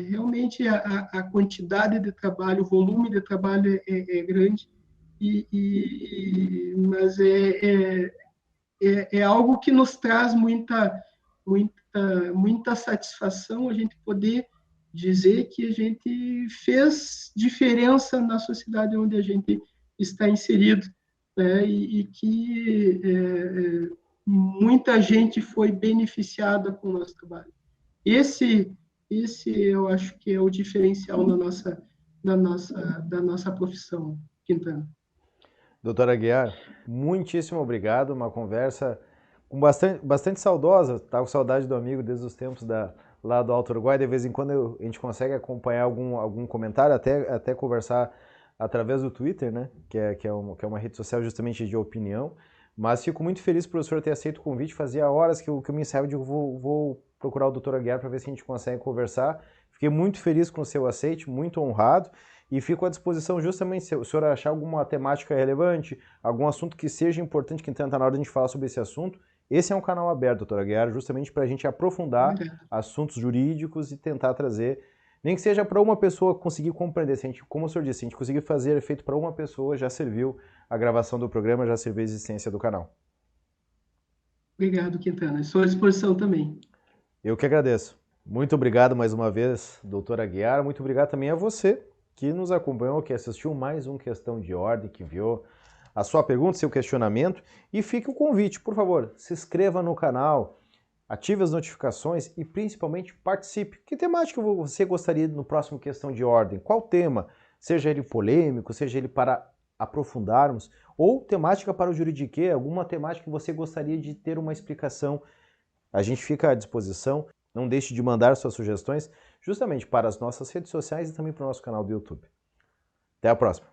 realmente a quantidade de trabalho, o volume de trabalho é grande, mas é algo que nos traz muita satisfação a gente poder dizer que a gente fez diferença na sociedade onde a gente está inserido, né? E que muita gente foi beneficiada com o nosso trabalho. Esse eu acho que é o diferencial da nossa profissão, Quintana. Doutora Aguiar, muitíssimo obrigado, uma conversa bastante saudosa, estava com saudade do amigo desde os tempos lá do Alto Uruguai, de vez em quando a gente consegue acompanhar algum comentário, até conversar através do Twitter, né, que é uma rede social justamente de opinião, mas fico muito feliz por o senhor ter aceito o convite, fazia horas que eu me ensaiava de vou procurar o doutor Aguiar para ver se a gente consegue conversar, fiquei muito feliz com o seu aceite, muito honrado, e fico à disposição justamente se o senhor achar alguma temática relevante, algum assunto que seja importante, que entenda na hora de a gente falar sobre esse assunto. Esse é um canal aberto, doutora Aguiar, justamente para a gente aprofundar assuntos jurídicos e tentar trazer, nem que seja para uma pessoa conseguir compreender. Se a gente, como o senhor disse, se a gente conseguir fazer efeito para uma pessoa, já serviu a gravação do programa, já serviu a existência do canal. Obrigado, Quintana. Estou à disposição também. Eu que agradeço. Muito obrigado mais uma vez, doutora Aguiar. Muito obrigado também a você que nos acompanhou, que assistiu mais um Questão de Ordem, que enviou a sua pergunta, seu questionamento, e fique o convite, por favor, se inscreva no canal, ative as notificações e principalmente participe. Que temática você gostaria no próximo Questão de Ordem? Qual tema? Seja ele polêmico, seja ele para aprofundarmos, ou temática para o juridiquê, alguma temática que você gostaria de ter uma explicação. A gente fica à disposição. Não deixe de mandar suas sugestões justamente para as nossas redes sociais e também para o nosso canal do YouTube. Até a próxima!